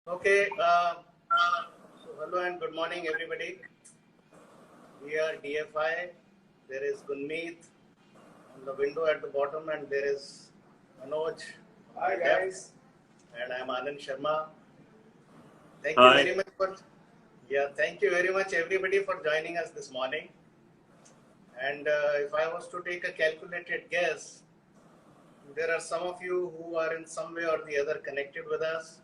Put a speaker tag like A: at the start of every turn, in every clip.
A: Okay, so hello and good morning, everybody. We are DFI. There is Gunmeet on the window at the bottom, and there is Manoj.
B: Hi, guys.
A: And I am Anand Sharma. Thank
C: Hi.
A: you very much thank you very much, everybody, for joining us this morning. And if I was to take a calculated guess, there are some of you who are in some way or the other connected with us.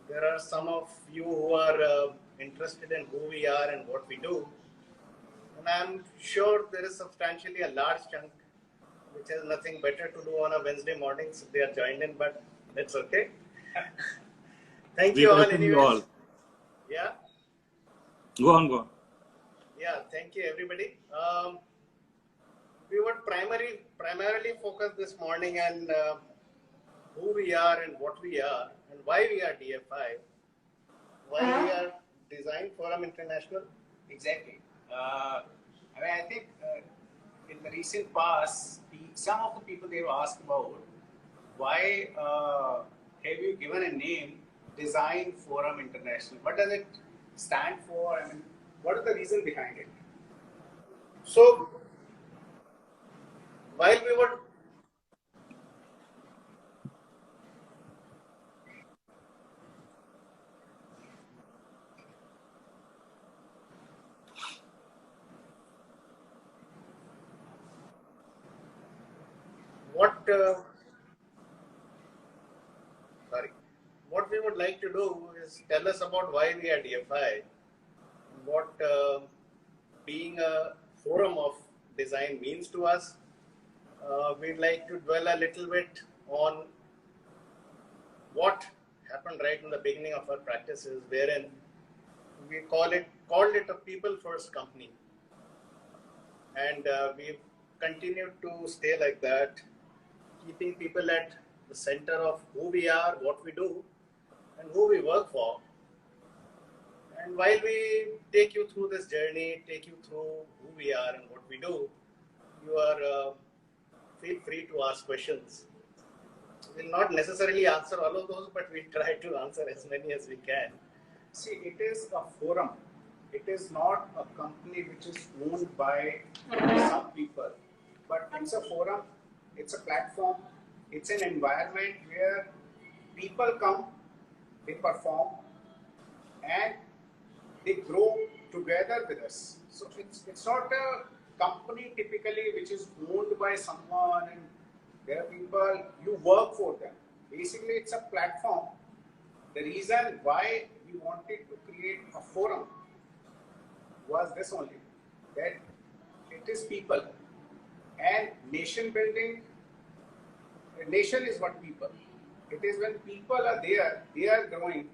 A: There are some of you who are interested in who we are and what we do. And I'm sure there is substantially a large chunk which has nothing better to do on a Wednesday morning, so they are joined in, but that's okay. Thank you all anyways. Yeah?
C: Go on.
A: Yeah, thank you everybody. We would primarily focus this morning on who we are and what we are and why we are DFI, why we are Design Forum International.
B: Exactly. I think in the recent past, some of the people they were asked about why have you given a name Design Forum International? What does it stand for? I mean, what is the reason behind it?
A: So, while we were what we would like to do is tell us about why we are DFI, what being a forum of design means to us. We'd like to dwell a little bit on what happened right in the beginning of our practices, wherein we called it a people first company, and we've continued to stay like that, keeping people at the center of who we are, what we do, and who we work for. And while we take you through this journey, take you through who we are and what we do, you are feel free to ask questions. We'll not necessarily answer all of those, but we try to answer as many as we can.
B: See, it is a forum. It is not a company which is owned by some people, but it's a forum, it's a platform, it's an environment where people come, they perform, and they grow together with us. So it's not a company typically which is owned by someone and there are people, you work for them. Basically, it's a platform. The reason why we wanted to create a forum was this only, that it is people. And nation building, a nation is what people. It is when people are there, they are growing.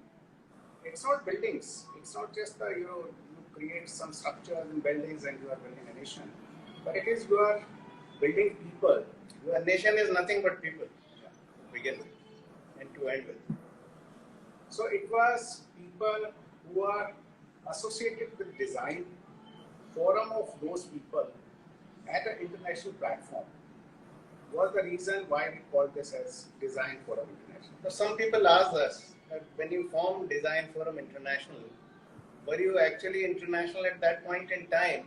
B: It's not buildings. It's not just you create some structures and buildings and you are building a nation. But it is you are building people.
A: Your nation is nothing but people to begin with and to end with.
B: So it was people who are associated with design, forum of those people at an international platform was the reason why we called this as Design Forum International.
A: So some people ask us that when you formed Design Forum International, were you actually international at that point in time?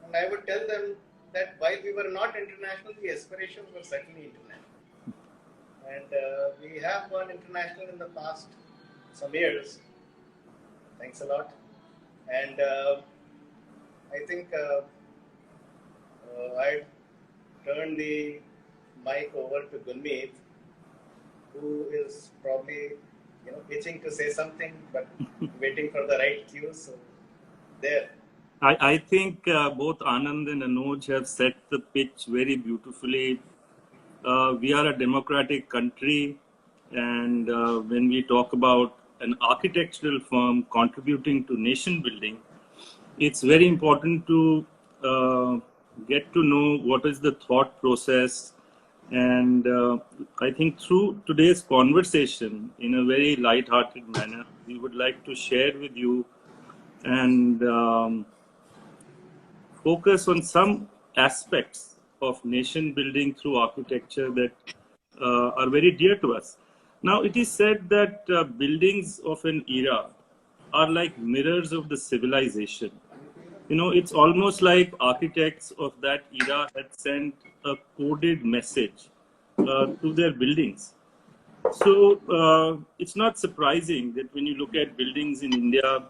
A: And I would tell them that while we were not international, the aspirations were certainly international. And we have gone international in the past some years. Thanks a lot. And I think I turn the mic over to Gunmeet, who is probably itching to say something, but waiting for the right cue. So there.
C: I think both Anand and Anuj have set the pitch very beautifully. We are a democratic country, and when we talk about an architectural firm contributing to nation building, it's very important to get to know what is the thought process. And I think through today's conversation, in a very light-hearted manner, we would like to share with you and focus on some aspects of nation building through architecture that are very dear to us. Now, it is said that buildings of an era are like mirrors of the civilization. You know, it's almost like architects of that era had sent a coded message to their buildings. So it's not surprising that when you look at buildings in India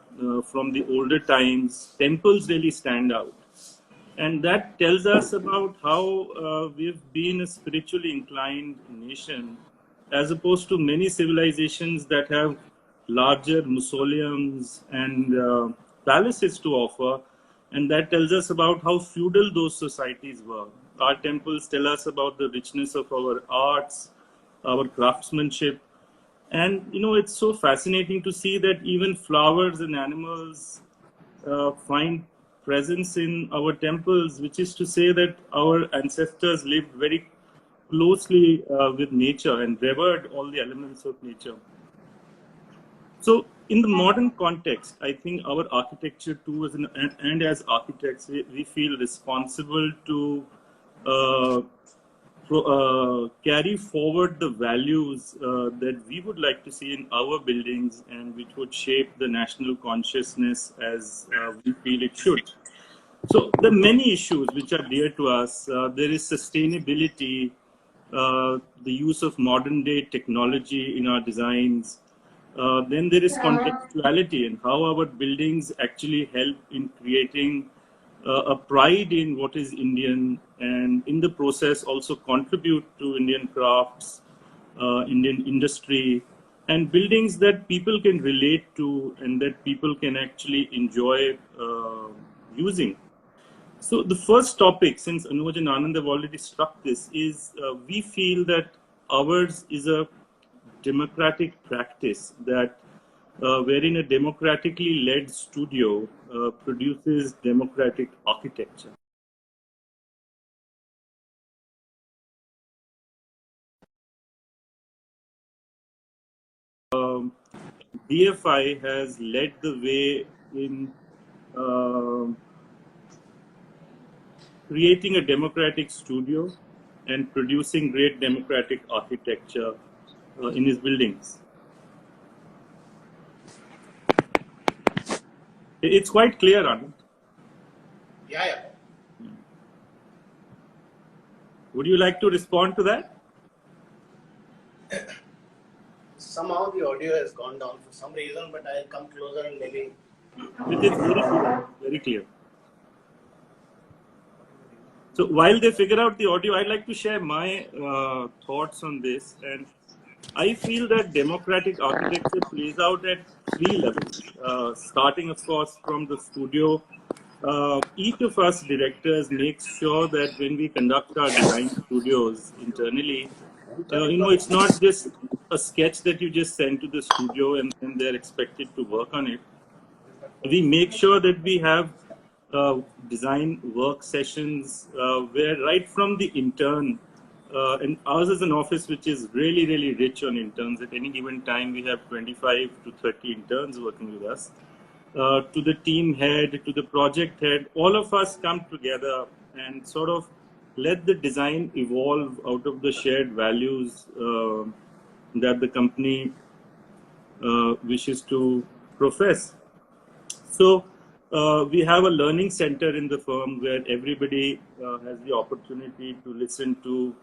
C: from the older times, temples really stand out. And that tells us about how we've been a spiritually inclined nation, as opposed to many civilizations that have larger mausoleums and palaces to offer. And that tells us about how feudal those societies were. Our temples tell us about the richness of our arts, our craftsmanship. And, you know, it's so fascinating to see that even flowers and animals find presence in our temples, which is to say that our ancestors lived very closely with nature and revered all the elements of nature. So, in the modern context, I think our architecture too, and as architects, we feel responsible to carry forward the values that we would like to see in our buildings and which would shape the national consciousness as we feel it should. So there are many issues which are dear to us. There is sustainability, the use of modern day technology in our designs. Then there is contextuality and how our buildings actually help in creating a pride in what is Indian, and in the process also contribute to Indian crafts, Indian industry, and buildings that people can relate to and that people can actually enjoy using. So the first topic, since Anuj and Anand have already struck this, is we feel that ours is a democratic practice that wherein a democratically led studio produces democratic architecture. DFI has led the way in creating a democratic studio and producing great democratic architecture in his buildings. It's quite clear, Anand.
A: Yeah.
C: Would you like to respond to that?
A: Somehow the audio has gone down for some reason, but I'll come closer and maybe.
C: It is very clear. Very clear. So while they figure out the audio, I'd like to share my thoughts on this. And I feel that democratic architecture plays out at three levels, starting, of course, from the studio. Each of us directors makes sure that when we conduct our design studios internally, it's not just a sketch that you just send to the studio and then they're expected to work on it. We make sure that we have design work sessions where right from the intern, and ours is an office which is really, really rich on interns. At any given time, we have 25 to 30 interns working with us. To the team head, to the project head, all of us come together and sort of let the design evolve out of the shared values that the company wishes to profess. So we have a learning center in the firm where everybody has the opportunity to listen to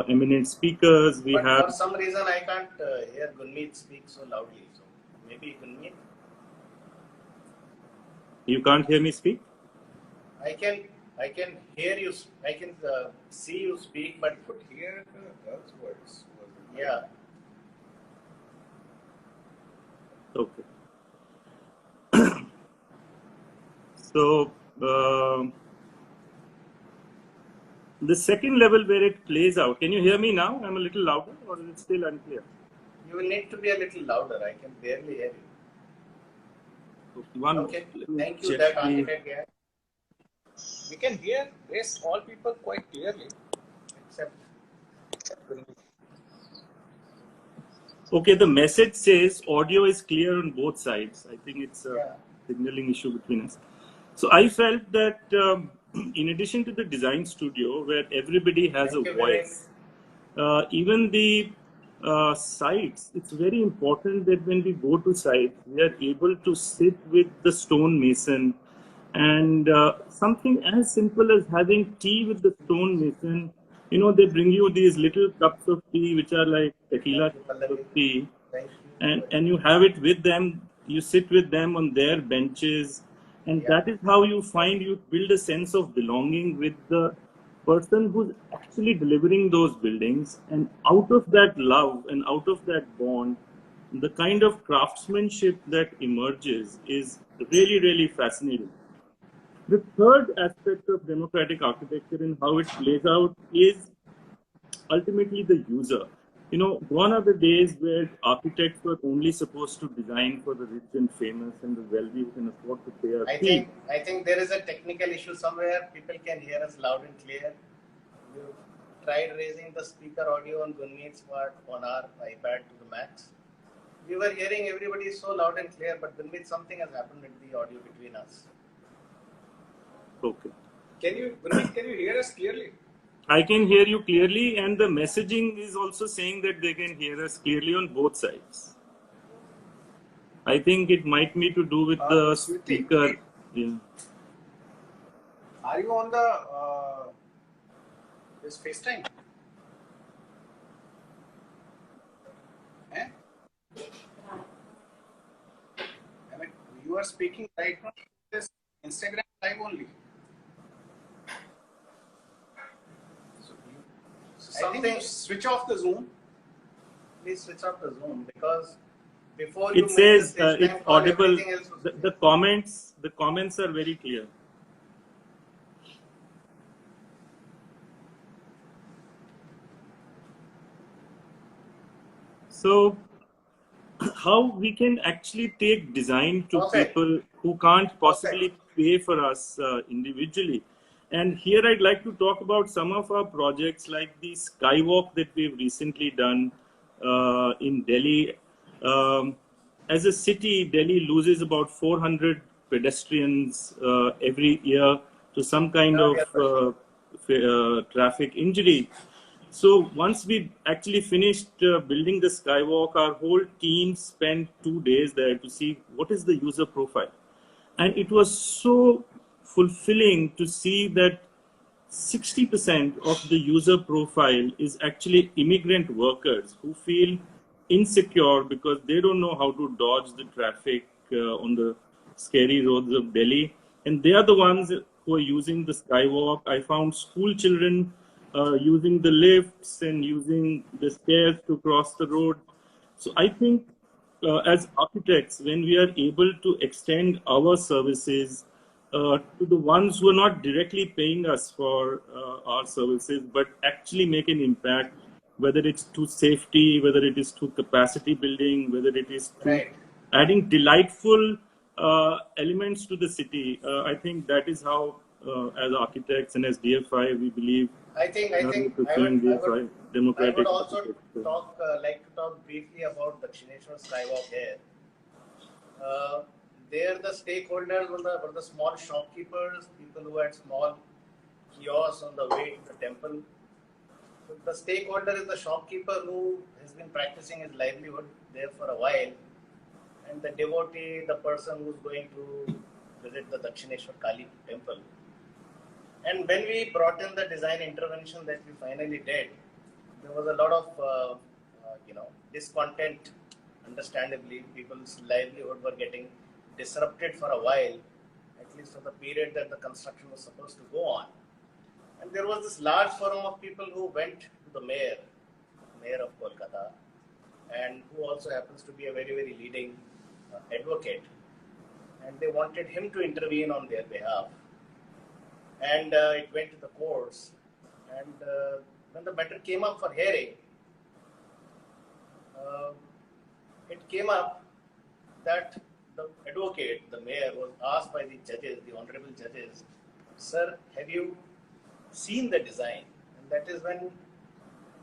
C: eminent speakers.
A: But for some reason I can't hear Gunmeet speak so loudly. So maybe Gunmeet.
C: You can't hear me speak?
A: I can hear you. I can see you speak, but
B: Could hear the girl's voice.
A: yeah.
C: Okay. So the second level where it plays out, can you hear me now? I'm a little louder, or is it still unclear?
A: You will need to be a little louder. I can barely hear you. Okay. Thank you, that architect guy.
B: We can hear this all people quite clearly, except.
C: Okay, the message says audio is clear on both sides. I think it's a signaling issue between us. So I felt that in addition to the design studio where everybody has a voice, even the sites, it's very important that when we go to sites, we are able to sit with the stonemason, and something as simple as having tea with the stonemason. You know, they bring you these little cups of tea, which are like tequila
A: Thank you,
C: cups of
A: Pallavi.
C: tea,
A: Thank
C: and you have it with them. You sit with them on their benches, and
A: you. Yeah.
C: that is how you find you build a sense of belonging with the person who's actually delivering those buildings. And out of that love and out of that bond, the kind of craftsmanship that emerges is really, really fascinating. The third aspect of democratic architecture and how it plays out is ultimately the user. You know, gone are the days where architects were only supposed to design for the rich and famous and the wealthy who can afford to pay a fee.
A: I think there is a technical issue somewhere. People can hear us loud and clear. You tried raising the speaker audio on Gunmeet's part on our iPad to the max. We were hearing everybody so loud and clear, but Gunmeet, something has happened with the audio between us.
C: Okay.
B: Gunmeet, can you hear us clearly?
C: I can hear you clearly, and the messaging is also saying that they can hear us clearly on both sides. I think it might be to do with the
B: Smriti,
C: speaker. Yeah.
B: are you on the this FaceTime? Eh? I mean, you are speaking right now. This Instagram live only. So I think you switch off the Zoom.
A: Please switch off the Zoom, because before
C: It
A: you
C: says
A: made the FaceTime
C: it's
A: call,
C: audible.
A: everything else was clear.
C: The comments are very clear. So, how we can actually take design to
A: Perfect.
C: people who can't
A: Perfect.
C: possibly pay for us individually. And here I'd like to talk about some of our projects like the Skywalk that we've recently done in Delhi. As a city, Delhi loses about 400 pedestrians every year to some kind
A: Yeah,
C: of
A: yeah, for sure.
C: traffic injury. So once we actually finished building the Skywalk, our whole team spent 2 days there to see what is the user profile. And it was so fulfilling to see that 60% of the user profile is actually immigrant workers who feel insecure because they don't know how to dodge the traffic on the scary roads of Delhi. And they are the ones who are using the Skywalk. I found school children using the lifts and using the stairs to cross the road. So I think as architects, when we are able to extend our services to the ones who are not directly paying us for our services, but actually make an impact, whether it's to safety, whether it is to capacity building, whether it is to
A: Right.
C: adding delightful elements to the city. I think that is how, as architects and as DFI, we believe
A: I
C: we
A: think
C: pursuing DFI,
A: I would
C: democratic
A: also
C: architecture.
A: like to talk briefly about Dakshineshwar Skywalk here. Uh, there, the stakeholders were the small shopkeepers, people who had small kiosks on the way to the temple. So the stakeholder is the shopkeeper who has been practicing his livelihood there for a while, and the devotee, the person who's going to visit the Dakshineshwar Kali temple. And when we brought in the design intervention that we finally did, there was a lot of discontent. Understandably, people's livelihood were getting disrupted for a while, at least for the period that the construction was supposed to go on. And there was this large forum of people who went to the mayor of Kolkata, and who also happens to be a very, very leading advocate. And they wanted him to intervene on their behalf. And it went to the courts. And when the matter came up for hearing, it came up that the advocate, the mayor, was asked by the judges, the honorable judges, "Sir, have you seen the design?" And that is when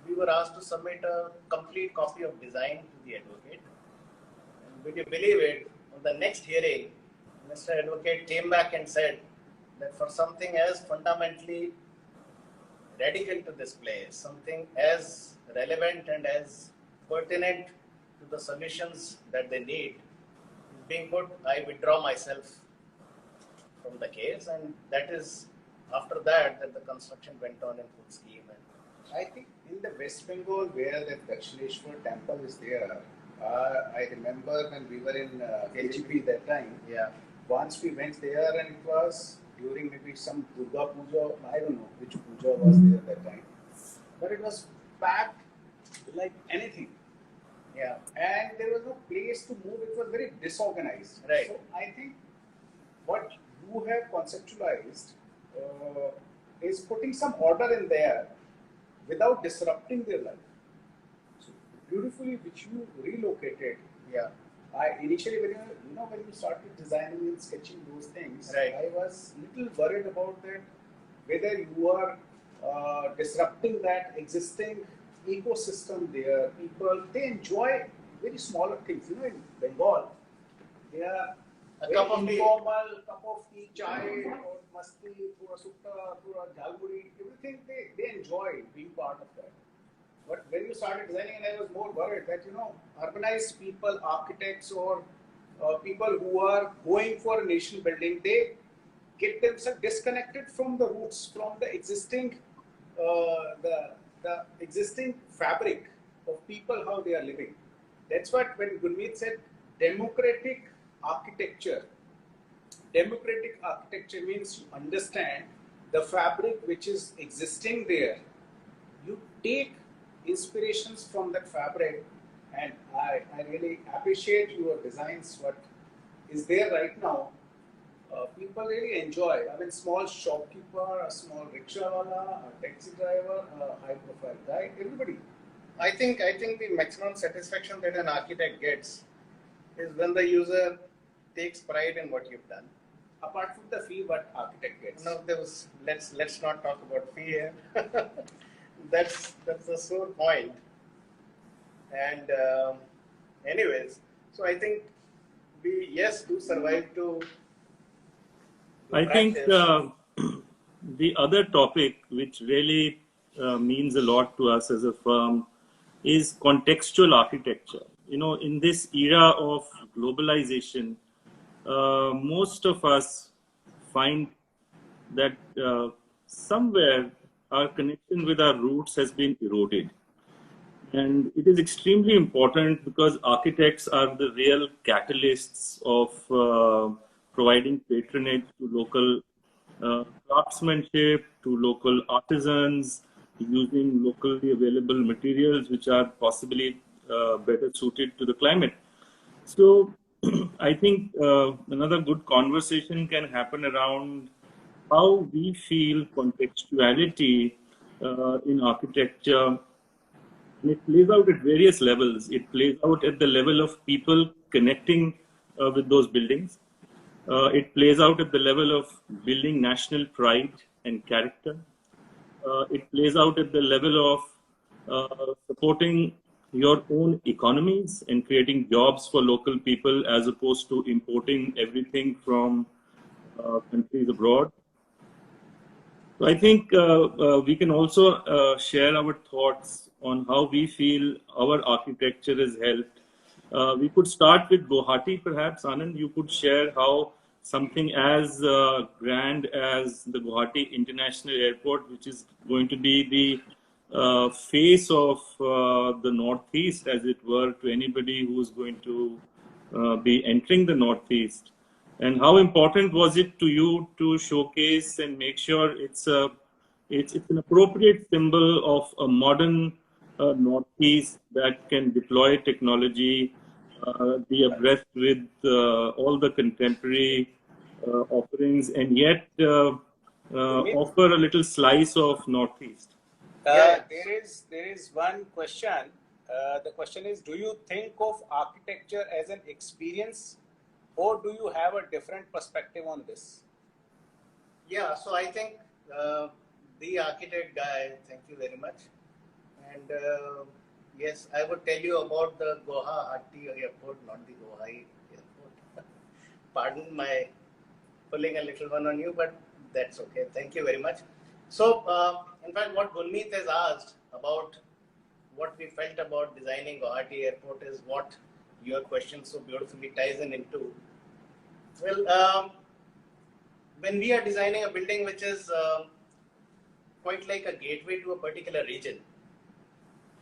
A: we were asked to submit a complete copy of design to the advocate. And would you believe it? On the next hearing, Mr. Advocate came back and said that for something as fundamentally radical to this place, something as relevant and as pertinent to the solutions that they need is being put, I withdraw myself from the case, and that is after that the construction went on in full scheme. And
B: I think in the West Bengal where the Dakshineshwar temple is there, I remember when we were in KGP that time.
A: yeah,
B: Once we went there and it was during maybe some Durga Puja, I don't know which puja was there that time, but it was packed like anything.
A: yeah,
B: And there was no place to move, it was very disorganized.
A: Right.
B: So I think what you have conceptualized is putting some order in there without disrupting their life. So beautifully, which you relocated.
A: yeah,
B: I initially when you started designing and sketching those things,
A: Right.
B: I was little worried about that whether you are disrupting that existing ecosystem there. People they enjoy very smaller things. In Bengal, they are
A: A
B: very
A: cup of tea.
B: informal cup of tea, chai, or masti, pura sutta, pura jhalpuri, everything they enjoy being part of that. But when you started designing, and I was more worried that urbanized people, architects, or people who are going for a nation building, they get themselves disconnected from the roots, from the existing, the existing fabric of people how they are living. That's what when Gurmeet said democratic architecture. Democratic architecture means you understand the fabric which is existing there. You take inspirations from that fabric, and I really appreciate your designs. What is there right now, people really enjoy. I mean, small shopkeeper, a small rickshaw wala, a taxi driver, a high-profile guy, everybody.
A: I think the maximum satisfaction that an architect gets is when the user takes pride in what you've done.
B: Apart from the fee, what architect gets.
A: No, let's not talk about fee here. that's the sore point. And anyways, so I think we do survive to
C: I think
A: practice.
C: the other topic which really means a lot to us as a firm is contextual architecture. In this era of globalization, most of us find that somewhere our connection with our roots has been eroded. And it is extremely important because architects are the real catalysts of providing patronage to local craftsmanship, to local artisans, using locally available materials which are possibly better suited to the climate. So I think another good conversation can happen around how we feel contextuality in architecture. And it plays out at various levels. It plays out at the level of people connecting with those buildings. It plays out at the level of building national pride and character. It plays out at the level of supporting your own economies and creating jobs for local people as opposed to importing everything from countries abroad. So I think we can also share our thoughts on how we feel our architecture has helped. We could start with Guwahati, perhaps. Anand, you could share how something as grand as the Guwahati International Airport, which is going to be the face of the Northeast, as it were, to anybody who is going to be entering the Northeast. And how important was it to you to showcase and make sure it's an appropriate symbol of a modern Northeast that can deploy technology, be abreast with all the contemporary offerings, and yet offer a little slice of Northeast?
B: There is one question. The question is, do you think of architecture as an experience, or do you have a different perspective on this?
A: Yeah, so I think the architect guy, thank you very much. And yes, I would tell you about the Guwahati airport, not the Guwahati airport. Pardon my pulling a little one on you, but that's okay. Thank you very much. So, in fact, what Gurmeet has asked about what we felt about designing Guwahati Airport is what your question so beautifully ties in into. Well, when we are designing a building which is quite like a gateway to a particular region,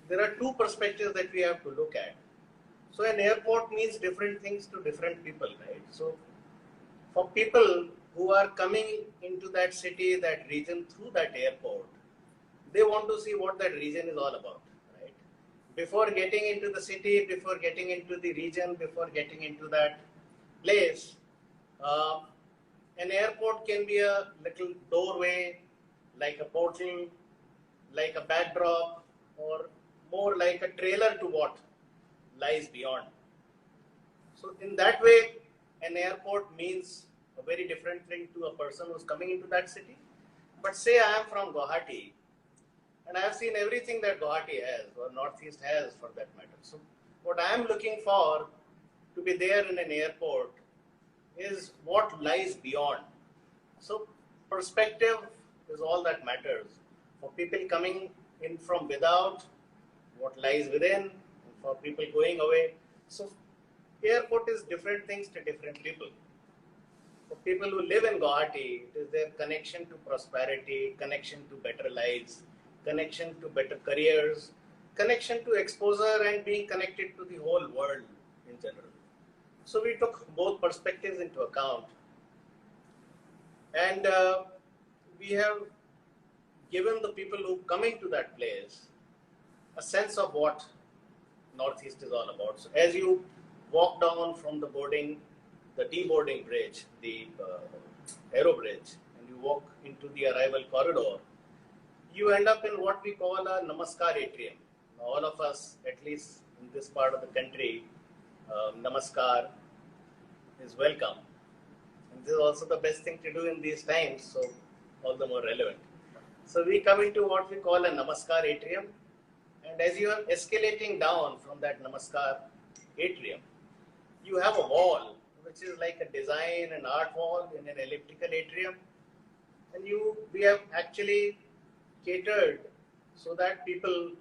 A: there are two perspectives that we have to look at. So an airport means different things to different people, right? So for people who are coming into that city, that region through that airport, they want to see what that region is all about, right? Before getting into the city, before getting into the region, before getting into that place, an airport can be a little doorway, like a portal, like a backdrop, or more like a trailer to what lies beyond. So in that way, an airport means a very different thing to a person who's coming into that city. But say I am from Guwahati, and I have seen everything that Guwahati has, or Northeast has for that matter. So what I am looking for to be there in an airport is what lies beyond. So perspective is all that matters. For people coming in from without, what lies within, and for people going away. So airport is different things to different people. For people who live in Guwahati, it is their connection to prosperity, connection to better lives, connection to better careers, connection to exposure and being connected to the whole world in general. So we took both perspectives into account, and we have given the people who coming to that place a sense of what Northeast is all about. So as you walk down from the deboarding bridge, the aero bridge, and you walk into the arrival corridor, you end up in what we call a Namaskar atrium. Now, all of us, at least in this part of the country, Namaskar is welcome. And this is also the best thing to do in these times, so all the more relevant. So we come into what we call a Namaskar atrium, and as you are escalating down from that Namaskar atrium, you have a wall which is like a design, an art wall in an elliptical atrium, and we have actually catered so that people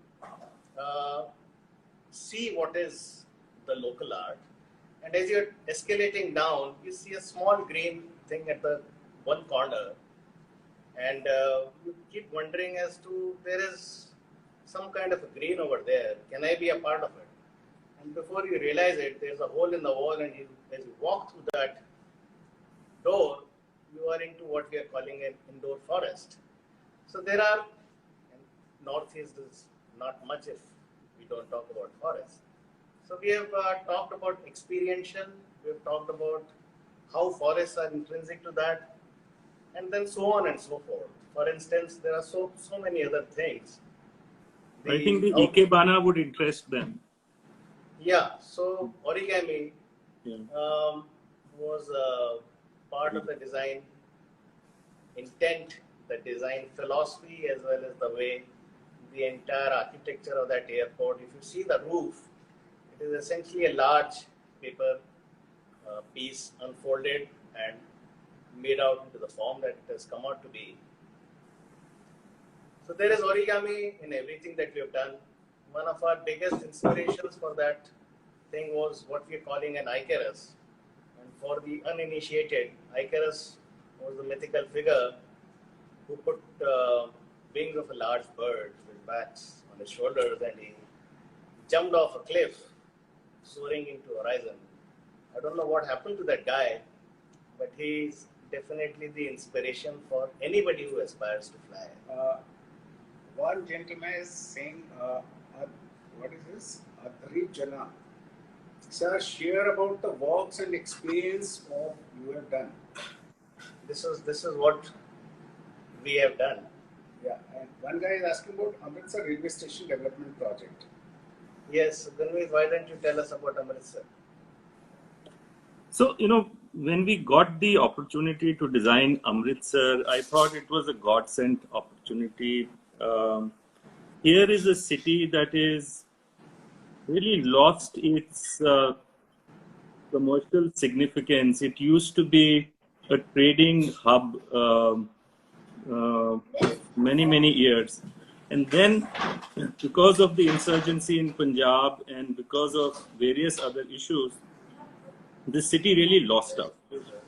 A: see what is the local art. And as you're escalating down, you see a small green thing at the one corner, and you keep wondering as to, there is some kind of a green over there. Can I be a part of it? And before you realize it, there's a hole in the wall, and as you walk through that door, you are into what we are calling an indoor forest. So there are, and Northeast is not much if we don't talk about forests. So we have talked about experiential, we have talked about how forests are intrinsic to that, and then so on and so forth. For instance, there are so many other things.
C: I think the Ikebana would interest them.
A: Yeah, so origami was part of the design intent, the design philosophy, as well as the way the entire architecture of that airport. If you see the roof, it is essentially a large paper piece unfolded and made out into the form that it has come out to be. So there is origami in everything that we have done. One of our biggest inspirations for that thing was what we are calling an Icarus. And for the uninitiated, Icarus was the mythical figure who put wings of a large bird with bats on his shoulders, and he jumped off a cliff, soaring into horizon. I don't know what happened to that guy, but he's definitely the inspiration for anybody who aspires to fly.
B: One gentleman is saying, what is this? Adri Jana. Sir, share about the works and experience of you have done.
A: This is what we have done.
B: Yeah, and one guy is asking about Amritsar Railway Station Development Project.
A: Yes, Gunveer, why don't you tell us about Amritsar?
C: So, when we got the opportunity to design Amritsar, I thought it was a God-sent opportunity. Here is a city that is really lost its commercial significance. It used to be a trading hub many years. And then, because of the insurgency in Punjab and because of various other issues, the city really lost out.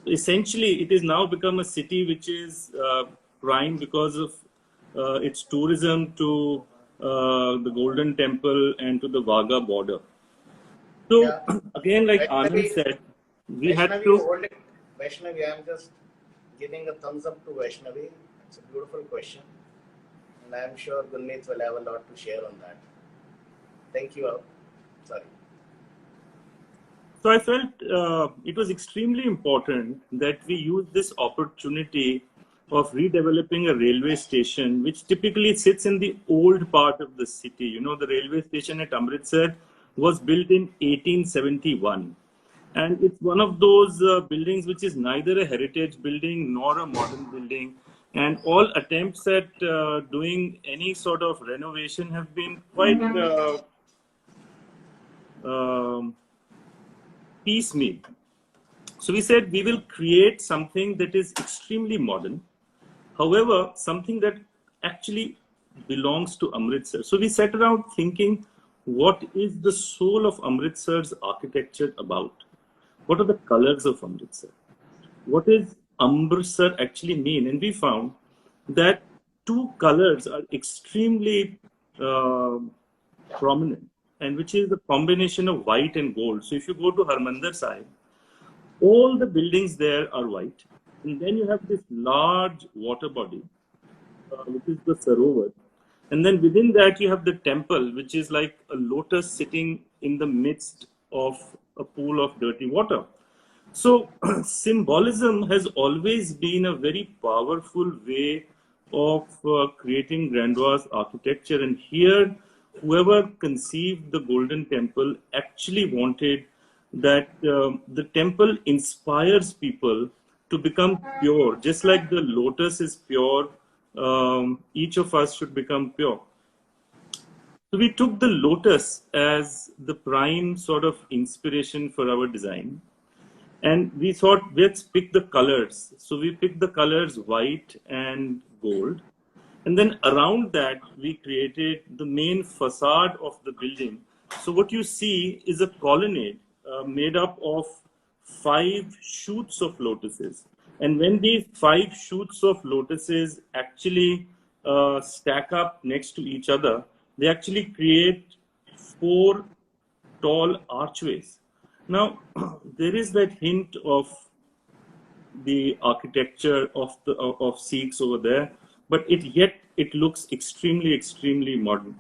C: Essentially, it has now become a city which is prime because of its tourism to the Golden Temple and to the Wagah border. So,
A: Yeah.
C: again, like Anand
A: Vaishnavi,
C: said, we had
A: Vaishnavi,
C: to.
A: hold it. Vaishnavi, I'm just giving a thumbs up to Vaishnavi. It's a beautiful question. And I'm sure Gurneet will have a lot to share on that. Thank you. Sorry.
C: So I felt it was extremely important that we use this opportunity of redeveloping a railway station, which typically sits in the old part of the city. You know, the railway station at Amritsar was built in 1871. And it's one of those buildings which is neither a heritage building nor a modern building. And all attempts at doing any sort of renovation have been quite piecemeal. So we said we will create something that is extremely modern, however, something that actually belongs to Amritsar. So we sat around thinking, what is the soul of Amritsar's architecture about? What are the colors of Amritsar? What does Amritsar actually mean? And we found that two colors are extremely prominent, and which is the combination of white and gold. So if you go to Harmandir Sahib, all the buildings there are white. And then you have this large water body, which is the Sarovar. And then within that, you have the temple, which is like a lotus sitting in the midst of a pool of dirty water. So, symbolism has always been a very powerful way of creating grandiose architecture. And here, whoever conceived the Golden Temple actually wanted that the temple inspires people to become pure, just like the lotus is pure. Each of us should become pure. So we took the lotus as the prime sort of inspiration for our design. And we thought, let's pick the colors. So we picked the colors white and gold. And then around that, we created the main facade of the building. So what you see is a colonnade made up of 5 shoots of lotuses. And when these 5 shoots of lotuses actually stack up next to each other, they actually create 4 tall archways. Now, there is that hint of the architecture of Sikhs over there, but it looks extremely modern.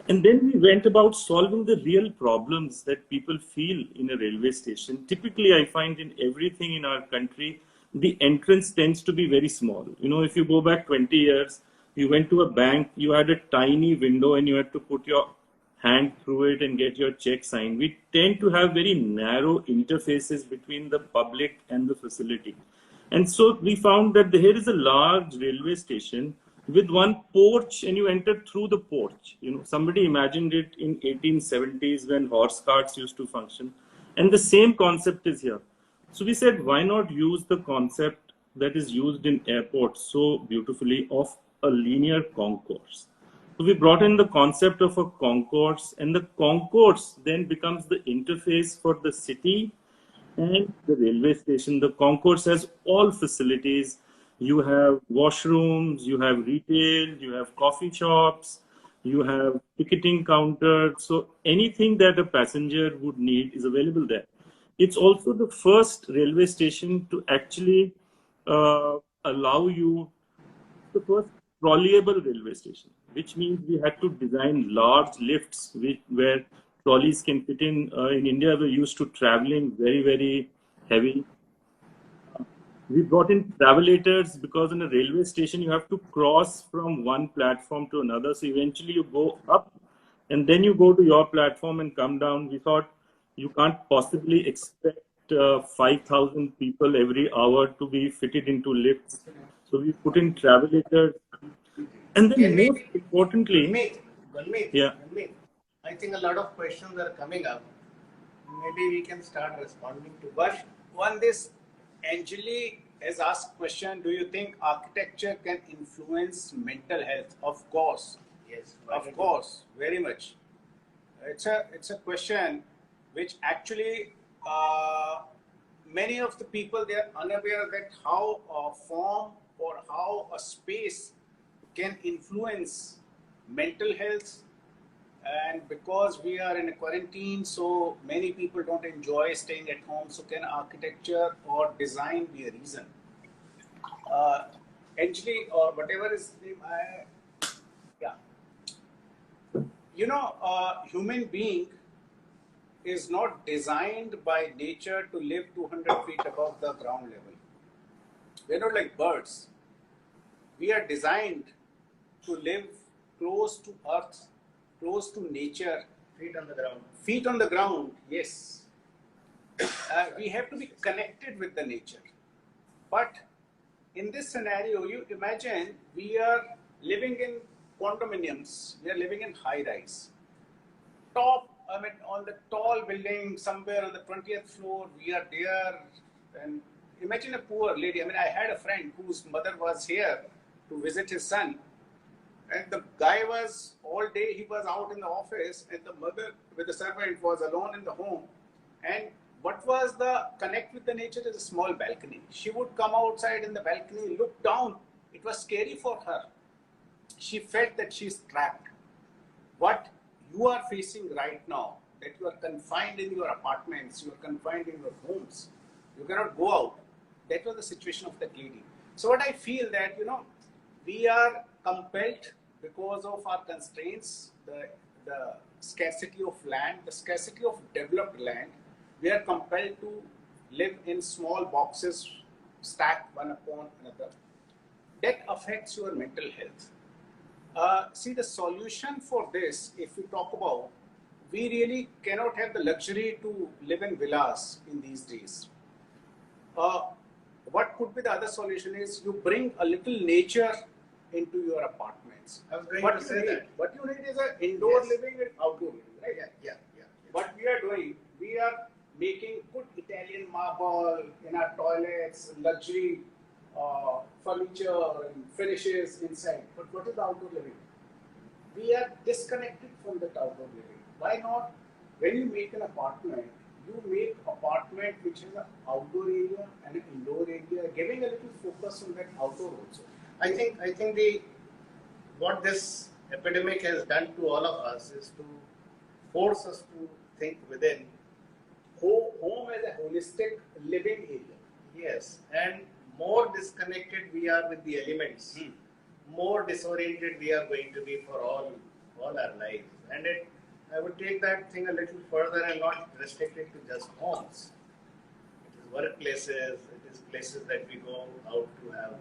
C: And then we went about solving the real problems that people feel in a railway station. Typically, I find in everything in our country, the entrance tends to be very small. You know, if you go back 20 years, you went to a bank, you had a tiny window and you had to put your hand through it and get your check signed. We tend to have very narrow interfaces between the public and the facility. And so we found that here is a large railway station with one porch, and you enter through the porch. You know, somebody imagined it in 1870s when horse carts used to function. And the same concept is here. So we said, why not use the concept that is used in airports so beautifully of a linear concourse? So we brought in the concept of a concourse, and the concourse then becomes the interface for the city and the railway station. The concourse has all facilities. You have washrooms, you have retail, you have coffee shops, you have ticketing counters. So anything that a passenger would need is available there. It's also the first railway station to actually allow you the first trolleyable railway station, which means we had to design large lifts where trolleys can fit in. In India, we're used to traveling very heavy. We brought in travelators because in a railway station, you have to cross from one platform to another. So eventually you go up and then you go to your platform and come down. We thought you can't possibly expect 5,000 people every hour to be fitted into lifts. So we put in travelators. And then most importantly,
A: Gurmeet, I think a lot of questions are coming up. Maybe we can start responding to
B: But one this Anjali has asked question, do you think architecture can influence mental health? Of course,
A: Yes.
B: Of course, very much. It's a question which actually many of the people, they are unaware that how a form or how a space can influence mental health. And because we are in a quarantine, so many people don't enjoy staying at home. So can architecture or design be a reason? Uh, Actually, or whatever is the name, yeah, human being is not designed by nature to live 200 feet above the ground level. We're not like birds. We are designed to live close to earth, close to nature.
A: Feet on the ground.
B: Feet on the ground, yes. We have to be connected with the nature. But in this scenario, you imagine we are living in condominiums, we are living in high rise. On the tall building, somewhere on the 20th floor, we are there. And imagine a poor lady. I had a friend whose mother was here to visit his son. And the guy was, all day he was out in the office, and the mother with the servant was alone in the home. And what was the connect with the nature is a small balcony. She would come outside in the balcony, look down. It was scary for her. She felt that she's trapped. What you are facing right now, that you are confined in your apartments, you are confined in your homes, you cannot go out. That was the situation of that lady. So what I feel that, we are compelled because of our constraints, the scarcity of land, the scarcity of developed land, we are compelled to live in small boxes stacked one upon another. That affects your mental health. See, the solution for this, if we talk about, we really cannot have the luxury to live in villas in these days. What could be the other solution is you bring a little nature into your apartments.
A: I was going to say that.
B: What you need is an indoor
A: Yes.
B: living and outdoor living, right?
A: Yeah.
B: What we are doing, we are making good Italian marble in our toilets, luxury furniture and finishes inside. But what is the outdoor living? We are disconnected from that outdoor living. Why not? When you make an apartment, you make apartment which has an outdoor area and an indoor area, giving a little focus on that outdoor also.
A: I think what this epidemic has done to all of us is to force us to think within.
B: Home as a holistic living area.
A: Yes, and more disconnected we are with the elements, more disoriented we are going to be for all our lives. And I would take that thing a little further and not restrict it to just homes. It is workplaces, it is places that we go out to have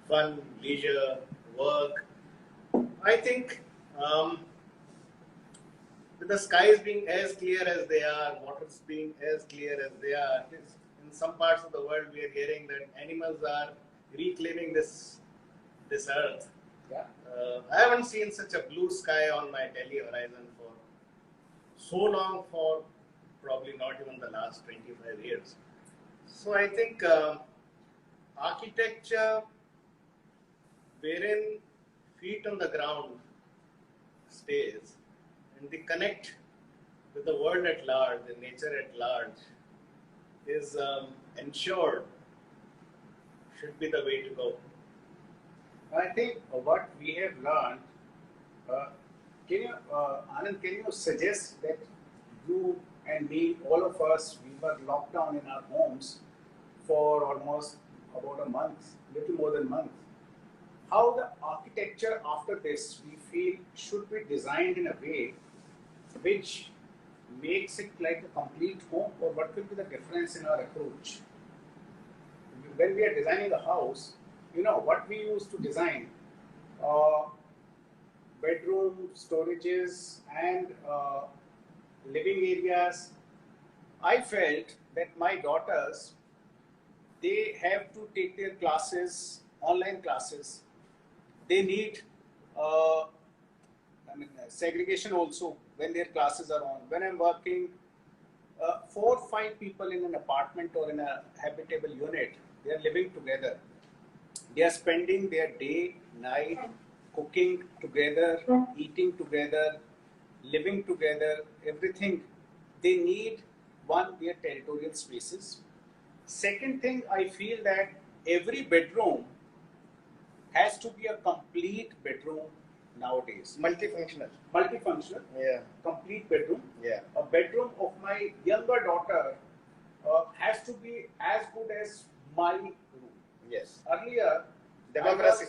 A: fun, leisure, work. I think with the skies being as clear as they are, waters being as clear as they are, in some parts of the world we are hearing that animals are reclaiming this earth.
B: Yeah.
A: I haven't seen such a blue sky on my Delhi horizon for so long, for probably not even the last 25 years. So I think architecture wherein feet on the ground stays and the connect with the world at large, the nature at large, is ensured should be the way to go.
B: I think what we have learned, Anand, can you suggest that you and me, all of us, we were locked down in our homes for almost about a month, little more than a month. How the architecture after this, we feel, should be designed in a way which makes it like a complete home, or what will be the difference in our approach? When we are designing a house, what we used to design, bedroom, storages, and living areas. I felt that my daughters, they have to take their classes, online classes. They need segregation also when their classes are on. When I'm working, 4 or 5 people in an apartment or in a habitable unit, they are living together. They are spending their day, night cooking together, eating together, living together, everything, they need one, their territorial spaces. Second thing, I feel that every bedroom has to be a complete bedroom nowadays.
A: Multifunctional.
B: Multifunctional,
A: Yeah.
B: complete bedroom.
A: Yeah.
B: A bedroom of my younger daughter has to be as good as my room.
A: Yes.
B: Earlier,
A: Democracy.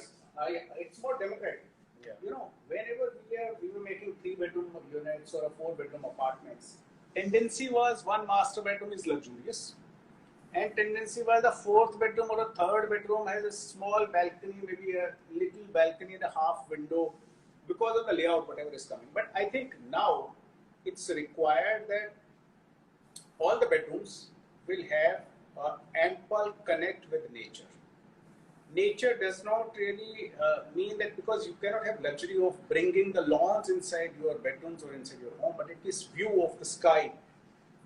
B: It's more democratic.
A: Yeah.
B: You know, whenever we were making 3-bedroom units or a 4-bedroom apartments, tendency was one master bedroom is luxurious, and tendency was the 4th bedroom or a 3rd bedroom has a small balcony, maybe a little balcony and a half window, because of the layout, whatever is coming. But I think now it's required that all the bedrooms will have ample connect with nature. Nature does not really mean that, because you cannot have luxury of bringing the lawns inside your bedrooms or inside your home, but at least view of the sky,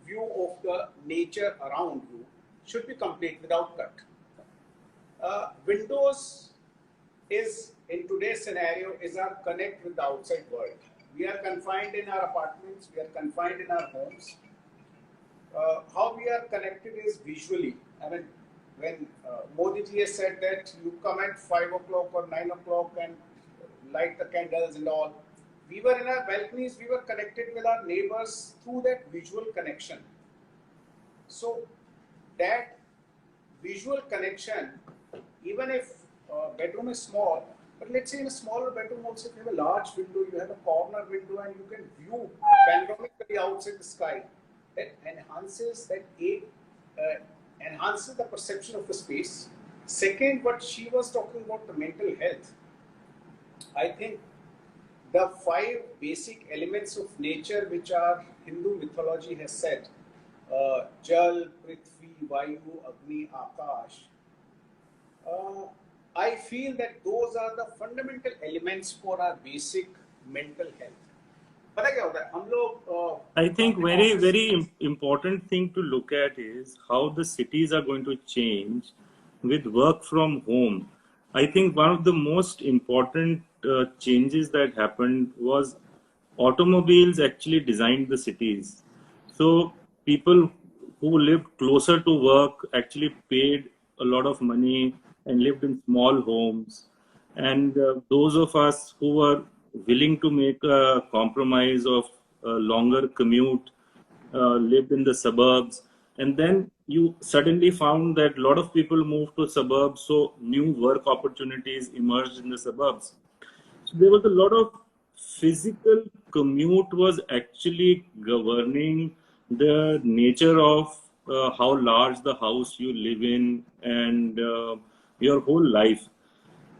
B: view of the nature around you should be complete without cut. Windows is, in today's scenario, is our connect with the outside world. We are confined in our apartments, we are confined in our homes. How we are connected is visually. I mean, when Modi ji has said that you come at 5 o'clock or 9 o'clock and light the candles and all, we were in our balconies, we were connected with our neighbors through that visual connection. So that visual connection, even if bedroom is small, but let's say in a smaller bedroom also, if you have a large window, you have a corner window and you can view panoramically outside the sky, that enhances enhances the perception of the space. Second, what she was talking about, the mental health. I think the 5 basic elements of nature which our Hindu mythology has said, Jal, Prithvi, Vayu, Agni, Akash, I feel that those are the fundamental elements for our basic mental health. पता क्या होता है हम लोग
C: I think very important thing to look at is how the cities are going to change with work from home. I think one of the most important changes that happened was automobiles actually designed the cities. So people who lived closer to work actually paid a lot of money and lived in small homes. And those of us who were willing to make a compromise of a longer commute lived in the suburbs. And then you suddenly found that a lot of people moved to suburbs, so new work opportunities emerged in the suburbs. So there was a lot of physical commute was actually governing the nature of how large the house you live in and your whole life.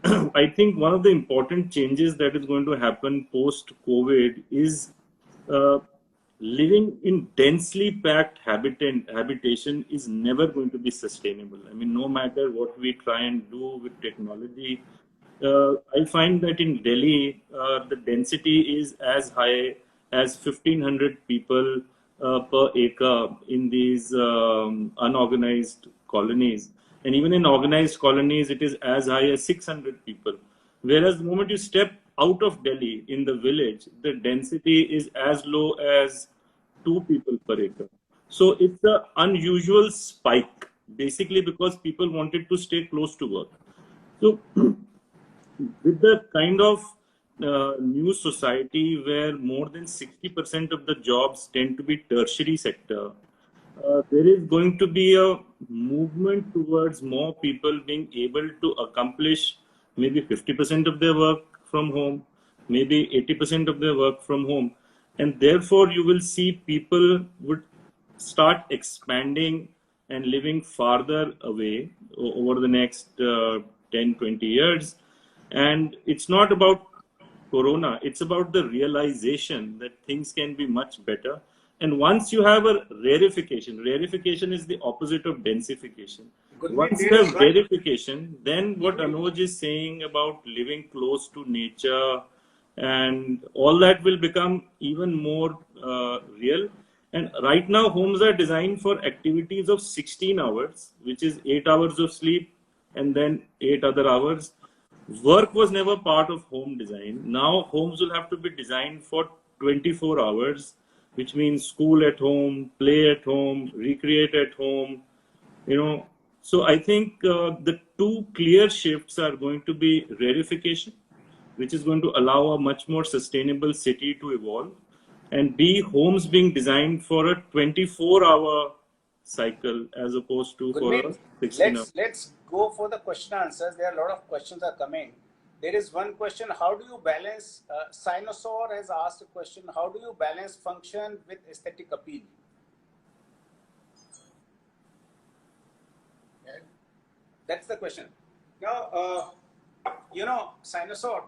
C: I think one of the important changes that is going to happen post-COVID is living in densely packed habitation is never going to be sustainable. I mean, no matter what we try and do with technology, I find that in Delhi, the density is as high as 1,500 people per acre in these unorganized colonies. And even in organized colonies, it is as high as 600 people. Whereas the moment you step out of Delhi in the village, the density is as low as 2 people per acre. So it's an unusual spike, basically because people wanted to stay close to work. So with the kind of new society where more than 60% of the jobs tend to be tertiary sector, there is going to be a movement towards more people being able to accomplish maybe 50% of their work from home, maybe 80% of their work from home. And therefore, you will see people would start expanding and living farther away over the next 10, 20 years. And it's not about Corona, it's about the realization that things can be much better. And once you have a rarefication is the opposite of densification. Once you have rarefication, then what Anuj is saying about living close to nature and all that will become even more real. And right now, homes are designed for activities of 16 hours, which is 8 hours of sleep and then 8 other hours. work was never part of home design. Now homes will have to be designed for 24 hours, which means school at home, play at home, recreate at home, you know. So I think the two clear shifts are going to be rarefication, which is going to allow a much more sustainable city to evolve, and B, homes being designed for a 24-hour cycle as opposed to for a
B: Gurmeet,
C: 16-hour.
B: let's go for the question answers. There are a lot of questions are coming. There is one question: how do you balance? Sinosaur has asked a question: how do you balance function with aesthetic appeal? That's the question. Now, Sinosaur,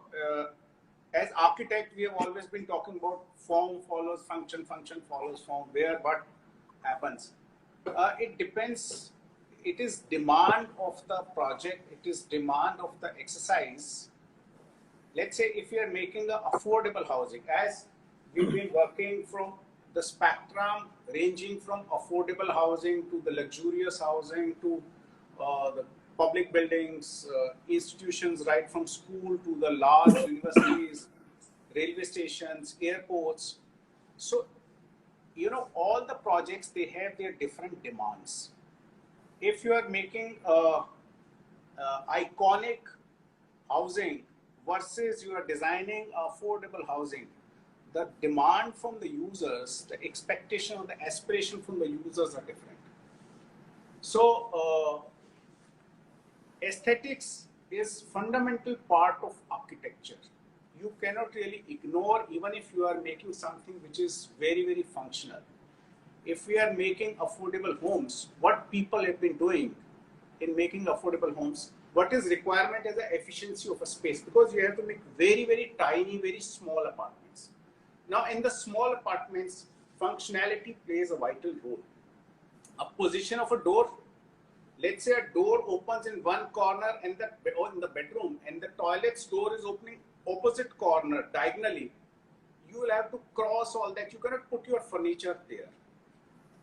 B: as architect, we have always been talking about form follows function, function follows form, where what happens. It depends. It is demand of the project. It is demand of the exercise. Let's say if you are making an affordable housing, as we've been working from the spectrum ranging from affordable housing to the luxurious housing to the public buildings, institutions, right from school to the large universities, railway stations, airports. So, all the projects, they have their different demands. If you are making iconic housing versus you are designing affordable housing, the demand from the users, the expectation or the aspiration from the users are different. So, aesthetics is fundamental part of architecture. You cannot really ignore, even if you are making something which is very, very functional. If we are making affordable homes, what people have been doing in making affordable homes, what is requirement is the efficiency of a space, because you have to make very, very tiny, very small apartments. Now, in the small apartments, functionality plays a vital role. A position of a door, let's say a door opens in one corner and in the bedroom, and the toilet's door is opening opposite corner diagonally. You will have to cross all that. You cannot put your furniture there.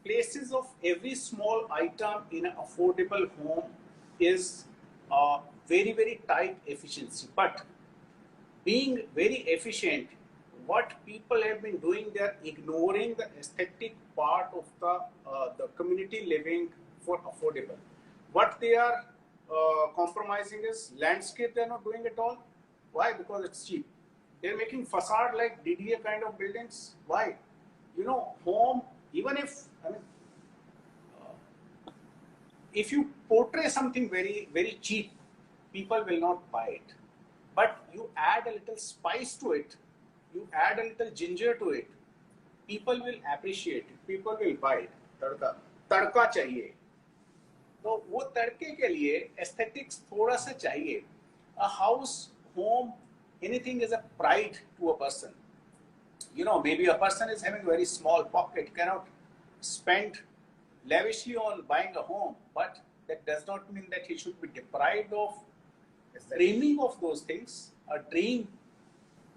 B: Places of every small item in an affordable home is very, very tight efficiency. But being very efficient, what people have been doing, they are ignoring the aesthetic part of the community living for affordable. What they are compromising is landscape. They are not doing at all. Why? Because it's cheap. They are making facade like DDA kind of buildings. Why? Home, even if you portray something very, very cheap, people will not buy it. But you add a little spice to it, you add a little ginger to it, people will appreciate it, people will buy it. तड़का चाहिए, तो वो तड़के के लिए aesthetics थोड़ा सा चाहिए. A house, home, anything is a pride to a person. Maybe a person is having a very small pocket, cannot spend lavishly on buying a home, but that does not mean that he should be deprived of dreaming of those things. A dream,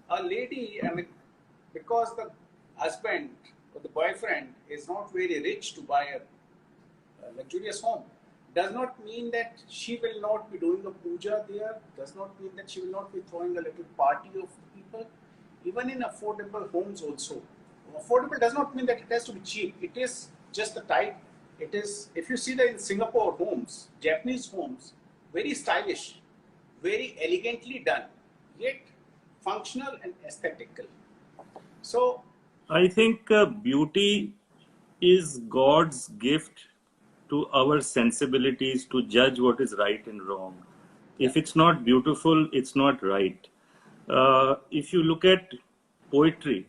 B: a lady, because the husband or the boyfriend is not very rich to buy a luxurious home, does not mean that she will not be doing a puja there, does not mean that she will not be throwing a little party of people. Even in affordable homes also. Affordable does not mean that it has to be cheap. It is just the type. It is, if you see in Singapore homes, Japanese homes, very stylish, very elegantly done, yet functional and aesthetical. So,
C: I think beauty is God's gift to our sensibilities to judge what is right and wrong. If it's not beautiful, it's not right. If you look at poetry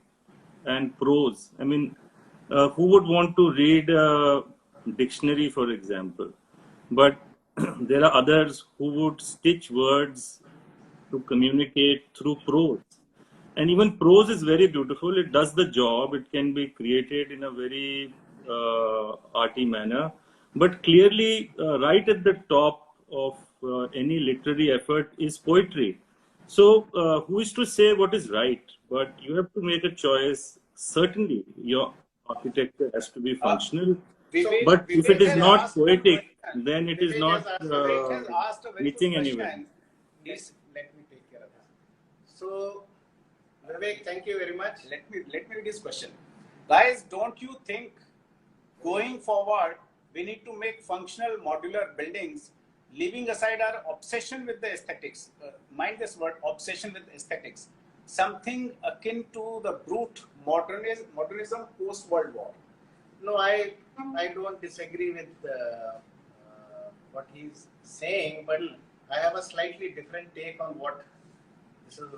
C: and prose, who would want to read a dictionary, for example? But there are others who would stitch words to communicate through prose. And even prose is very beautiful. It does the job. It can be created in a very arty manner. But clearly, right at the top of any literary effort is poetry. So, who is to say what is right? But you have to make a choice. Certainly, your architecture has to be functional. But if it is not poetic, then it is not reaching anywhere.
B: Let me
A: So, Vivek, thank you very much.
B: Let me read this question. Guys, don't you think going forward we need to make functional modular buildings, leaving aside our obsession with the aesthetics? Mind this word, obsession with aesthetics. Something akin to the brute modernism post World War.
A: No, I don't disagree with what he's saying, but I have a slightly different take on what this is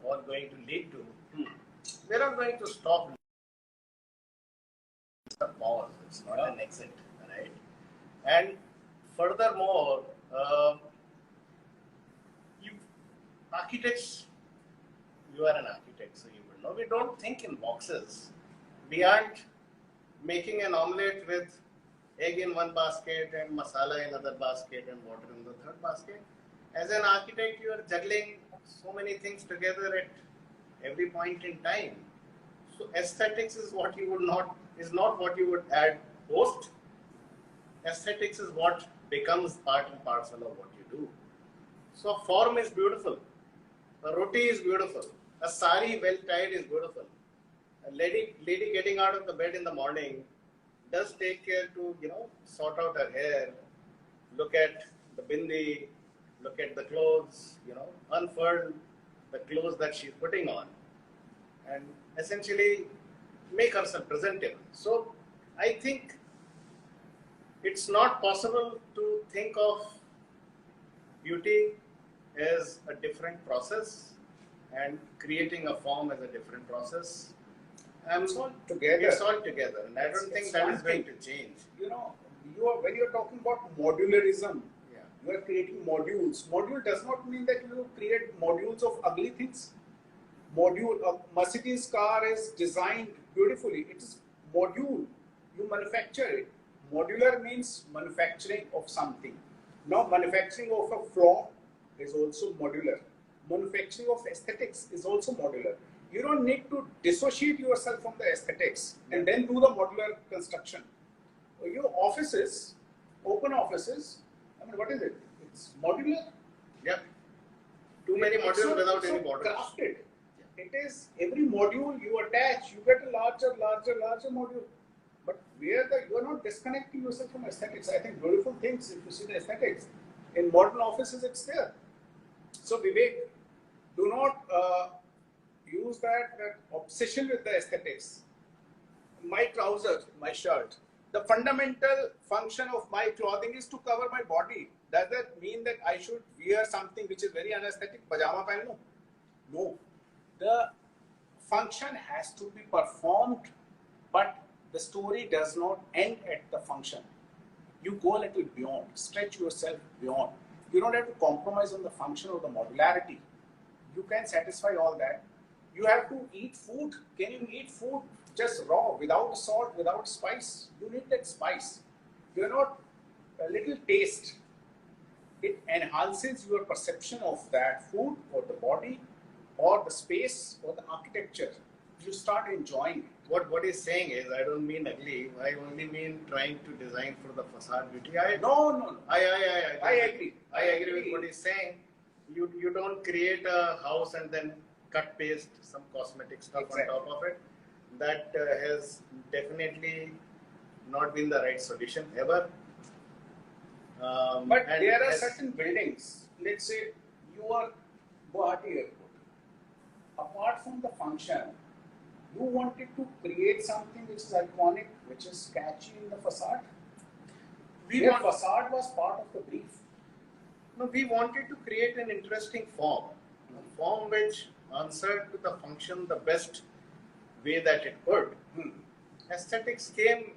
A: all going to lead to. We're not going to stop. It's a pause. It's not an exit, right? And furthermore, you architects, you are an architect, so you will know. We don't think in boxes. We aren't making an omelette with egg in one basket and masala in other basket and water in the third basket. As an architect, you are juggling so many things together at every point in time. So aesthetics is what you would not what you would add post. Aesthetics is what becomes part and parcel of what you do. So form is beautiful. A roti is beautiful. A sari well tied is beautiful. A lady getting out of the bed in the morning does take care to sort out her hair, look at the bindi, look at the clothes, unfurl the clothes that she's putting on, and essentially make herself presentable. So I think it's not possible to think of beauty as a different process and creating a form as a different process.
B: It's all together.
A: It's all together, and I don't think that is going to change.
B: When you're talking about modularism, you are creating modules. Module does not mean that you create modules of ugly things. A Mercedes car is designed beautifully. It is module. You manufacture it. Modular means manufacturing of something. Now, manufacturing of a flaw is also modular. Manufacturing of aesthetics is also modular. You don't need to dissociate yourself from the aesthetics and then do the modular construction. Your offices, open offices, what is it? It's modular.
A: Yeah. Too many modules without any borders.
B: Crafted. It is every module you attach, you get a larger module. But you are not disconnecting yourself from aesthetics. I think beautiful things, if you see the aesthetics, in modern offices it's there. So Vivek, do not use that obsession with the aesthetics. My trousers, my shirt. The fundamental function of my clothing is to cover my body. Does that mean that I should wear something which is very unaesthetic? Pajama pehen lo? No. The function has to be performed, but the story does not end at the function. You go a little beyond, stretch yourself beyond. You don't have to compromise on the function or the modularity. You can satisfy all that. You have to eat food. Can you eat food just raw, without salt, without spice? You need that spice. You're not a little taste. It enhances your perception of that food or the body or the space or the architecture. You start enjoying it.
A: What he's saying is, I don't mean ugly. I only mean trying to design for the facade beauty.
B: No.
A: I
B: agree.
A: I agree with what he's saying. You don't create a house and then cut paste some cosmetic stuff on top of it. That has definitely not been the right solution ever.
B: But there are certain buildings. Let's say you are Guwahati Airport. Apart from the function, you wanted to create something which is iconic, which is catchy in the facade. Facade was part of the brief.
A: No, we wanted to create an interesting form, a form which answered to the function the best way that it could. Aesthetics came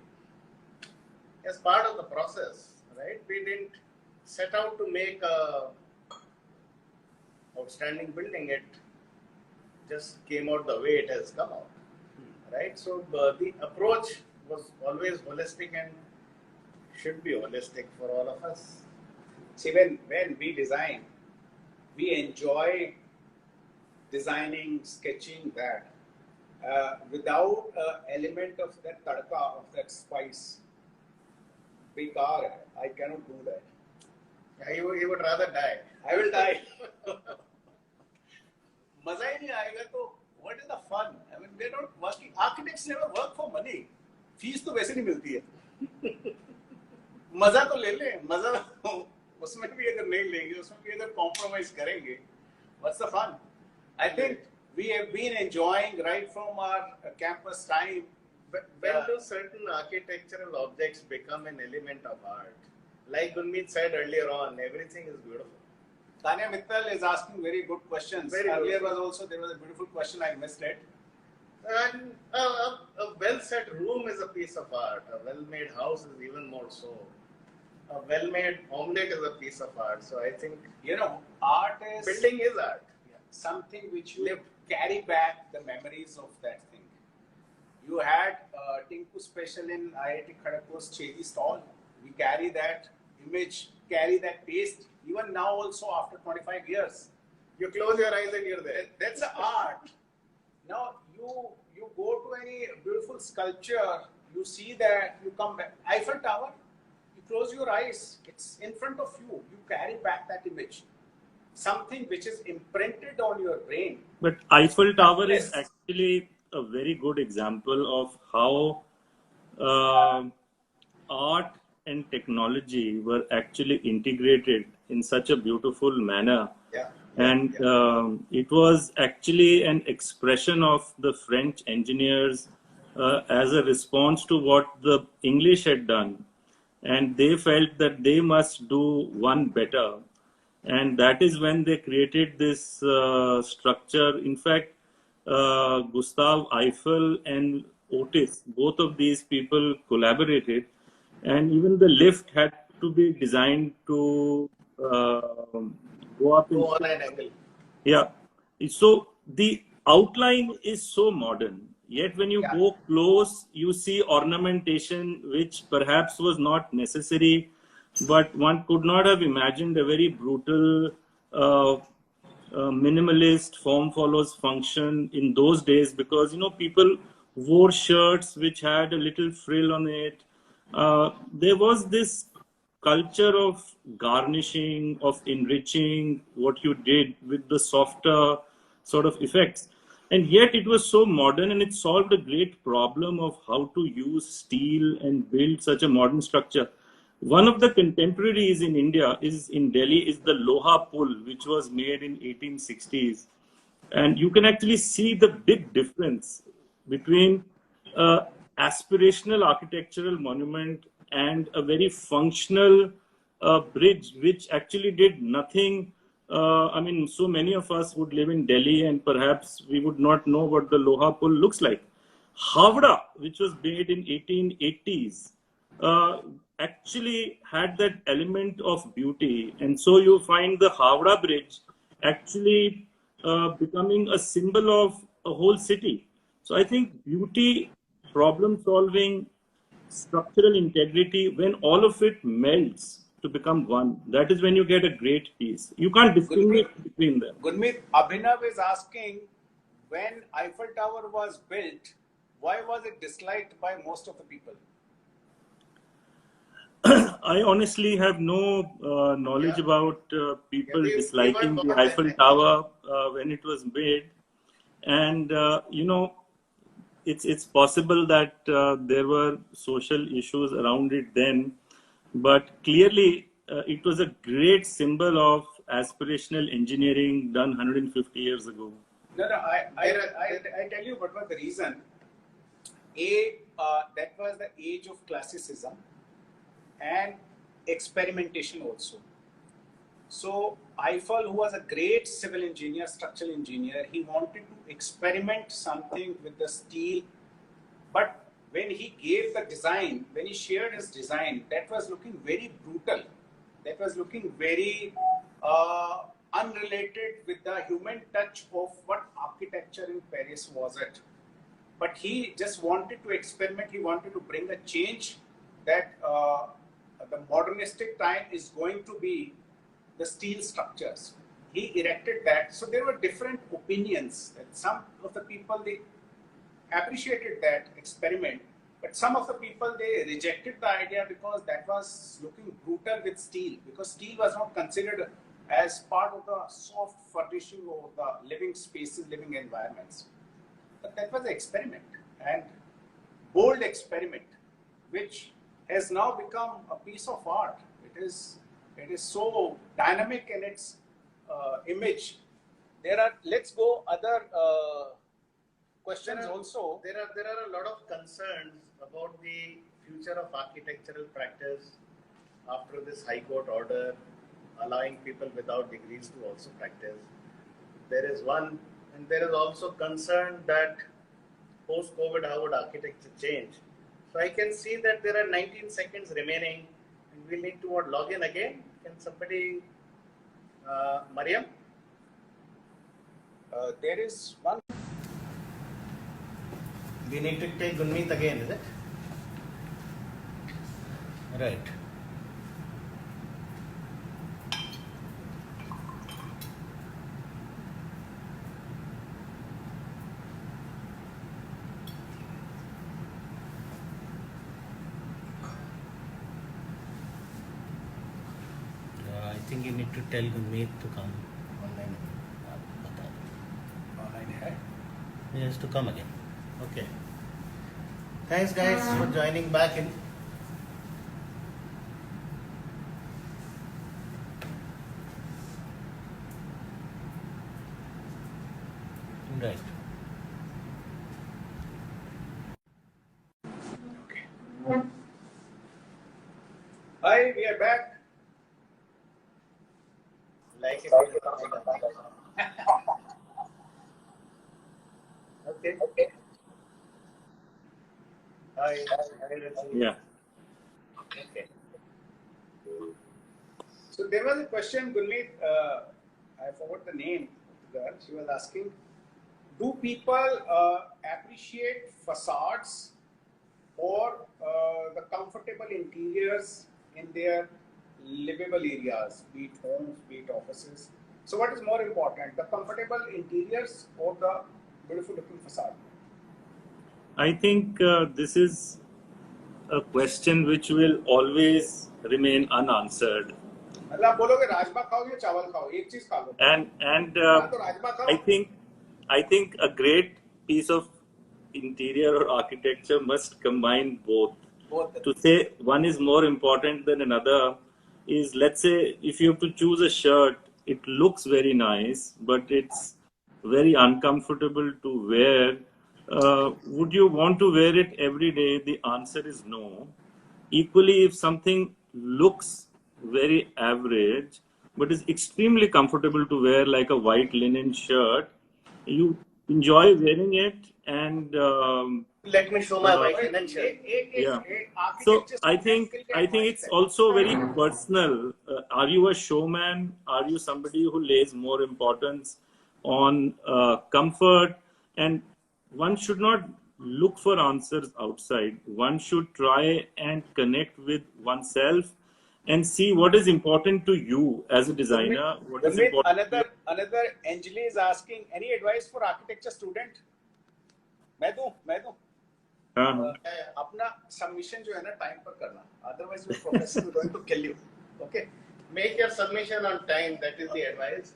A: as part of the process, right? We didn't set out to make a outstanding building. It just came out the way it has come out, right? So the approach was always holistic and should be holistic for all of us.
B: See, when we design, we enjoy designing, sketching that without an element of that tadka, of that spice. Bekar, I cannot do that.
A: He would rather die.
B: I will die. मजा ही नहीं आएगा तो what is the fun? I mean, we're not working. Architects never work for money. Fees तो वैसे नहीं मिलती है. मजा तो ले लें, मजा उसमें भी अगर नहीं लेंगे, उसमें भी अगर कॉम्प्रोमाइज करेंगे, what's the fun? I think we have been enjoying right from our campus time.
A: But when do certain architectural objects become an element of art? Like Gurmeet said earlier on, everything is beautiful.
B: Tanya Mittal is asking very good questions.
A: Very
B: Earlier
A: good.
B: was also, there was a beautiful question, I missed it.
A: And a well-set room is a piece of art. A well-made house is even more so. A well-made omelette is a piece of art. So I think
B: You know, art is
A: building is art.
B: something which you carry back the memories of that thing. You had Tinku Special in IIT Kharagpur's Chedi stall. We carry that image, carry that taste, even now also after 25 years.
A: You close your eyes and you're there.
B: That's the art. Now you go to any beautiful sculpture, you see that, you come back. Eiffel Tower, you close your eyes, it's in front of you. You carry back that image. Something which is imprinted on your brain.
C: But Eiffel Tower is
B: Yes.
C: actually a very good example of how art and technology were actually integrated in such a beautiful manner.
A: Yeah.
C: And it was actually an expression of the French engineers as a response to what the English had done. And they felt that they must do one better. And that is when they created this structure. In fact, Gustave Eiffel and Otis, both of these people collaborated, and even the lift had to be designed to go up in
A: Go on an angle.
C: yeah. So the outline is so modern. Yet when you
B: Yeah.
C: go close, you see ornamentation which perhaps was not necessary, but one could not have imagined a very brutal, minimalist form follows function in those days, because people wore shirts which had a little frill on it. There was this culture of garnishing, of enriching what you did with the softer sort of effects. And yet it was so modern, and it solved a great problem of how to use steel and build such a modern structure. One of the contemporaries in India is in Delhi is the Loha Pul, which was made in 1860s. And you can actually see the big difference between aspirational architectural monument and a very functional bridge, which actually did nothing. I mean, so many of us would live in Delhi and perhaps we would not know what the Loha Pul looks like. Howrah, which was made in 1880s, actually had that element of beauty. And so you find the Howrah Bridge actually becoming a symbol of a whole city. So I think beauty, problem solving, structural integrity, when all of it melts to become one, that is when you get a great piece. You can't distinguish between them.
B: Gurmeet, Abhinav is asking, when Eiffel Tower was built, why was it disliked by most of the people?
C: I honestly have no knowledge about people
A: we
C: disliking
A: weren't
C: the
A: born
C: Eiffel
A: then.
C: Tower when it was made. And, it's possible that there were social issues around it then, but clearly it was a great symbol of aspirational engineering done 150 years ago.
B: No, I tell you what was the reason. That was the age of classicism and experimentation also. So Eiffel, who was a great civil engineer, structural engineer, he wanted to experiment something with the steel. But when he gave the design, when he shared his design, that was looking very brutal. That was looking very unrelated with the human touch of what architecture in Paris was at. But he just wanted to experiment. He wanted to bring a change that the modernistic time is going to be the steel structures. He erected that. So there were different opinions. Some of the people, they appreciated that experiment, but some of the people, they rejected the idea because that was looking brutal with steel, because steel was not considered as part of the soft furnishing of the living spaces, living environments. But that was an experiment, and bold experiment, which has now become a piece of art. It is so dynamic in its image. Let's go other questions also.
A: There are a lot of concerns about the future of architectural practice after this High Court order allowing people without degrees to also practice. There is one, and there is also concern that post-COVID, how would architecture change? So I can see that there are 19 seconds remaining, and we need to log in again. Can somebody, Mariam?
B: There is one.
A: We need to take Gunmeet again, is it? Right. I think you need to tell Gunmeet to come online.
B: Online hai?
A: He has to come again. Okay. Thanks, guys, for joining back in. Right.
B: Hi, we are back.
A: Like it. Okay. Hi.
C: Yeah.
A: Okay.
B: So there was a question, Gurmeet, I forgot the name of the girl. She was asking, do people appreciate facades or the comfortable interiors in their livable areas, be it homes, be it offices? So what is more important, the comfortable interiors or the beautiful looking facade?
C: I think this is a question which will always remain unanswered.
B: मतलब आप बोलोगे राजमा खाओ या चावल खाओ, एक चीज खा लो.
C: And
B: या तो राजमा खाओ.
C: I think a great piece of interior or architecture must combine both. To say one is more important than another is, let's say, if you have to choose a shirt, it looks very nice, but it's very uncomfortable to wear. Would you want to wear it every day? The answer is no. Equally, if something looks very average but is extremely comfortable to wear, like a white linen shirt, you enjoy wearing it, and
A: Let me show my white linen shirt.
C: yeah. So I think it's also very personal. Are you a showman? Are you somebody who lays more importance on comfort? And one should not look for answers outside. One should try and connect with oneself and see what is important to you as a designer. What is important to you.
B: Another Anjali is asking, any advice for architecture student? मैं दूं. अपना submission जो है ना time पर करना. Otherwise your professor is going to kill you. Okay.
A: Make your submission on time. That is the advice.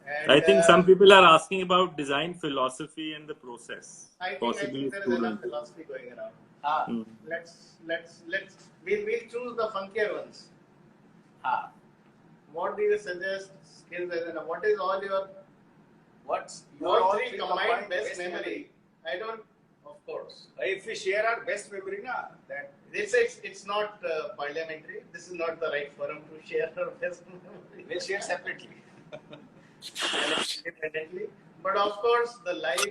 A: And,
C: I think some people are asking about design philosophy and the process.
A: I think
C: Possibly
A: there is
C: students.
A: enough philosophy going around. We'll choose the funkier ones. What do you suggest? Skills as in what is all your all three combined best memory? I don't, of course.
B: If we share our best memory, na, that
A: It's not parliamentary. This is not the right forum to share our best memory.
B: we'll share separately.
A: Independently. But of course, the life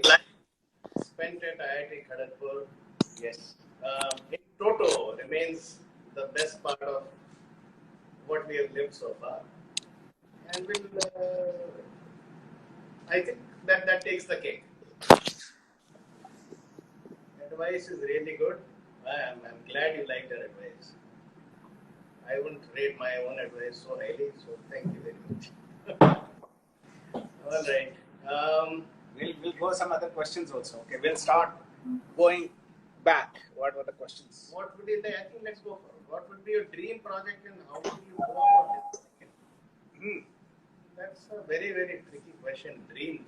A: spent at IIT Kharagpur,
B: Yes.
A: In toto remains the best part of what we have lived so far. And I think that takes the cake. Advice is really good. I'm glad you liked our advice. I wouldn't rate my own advice so highly, so thank you very much. All right.
B: We'll go some other questions also. Okay, we'll start going back. What were the questions?
A: What would you? I think let's go for it. What would be your dream project and how would you go about it? That's a very, very tricky question. Dreams.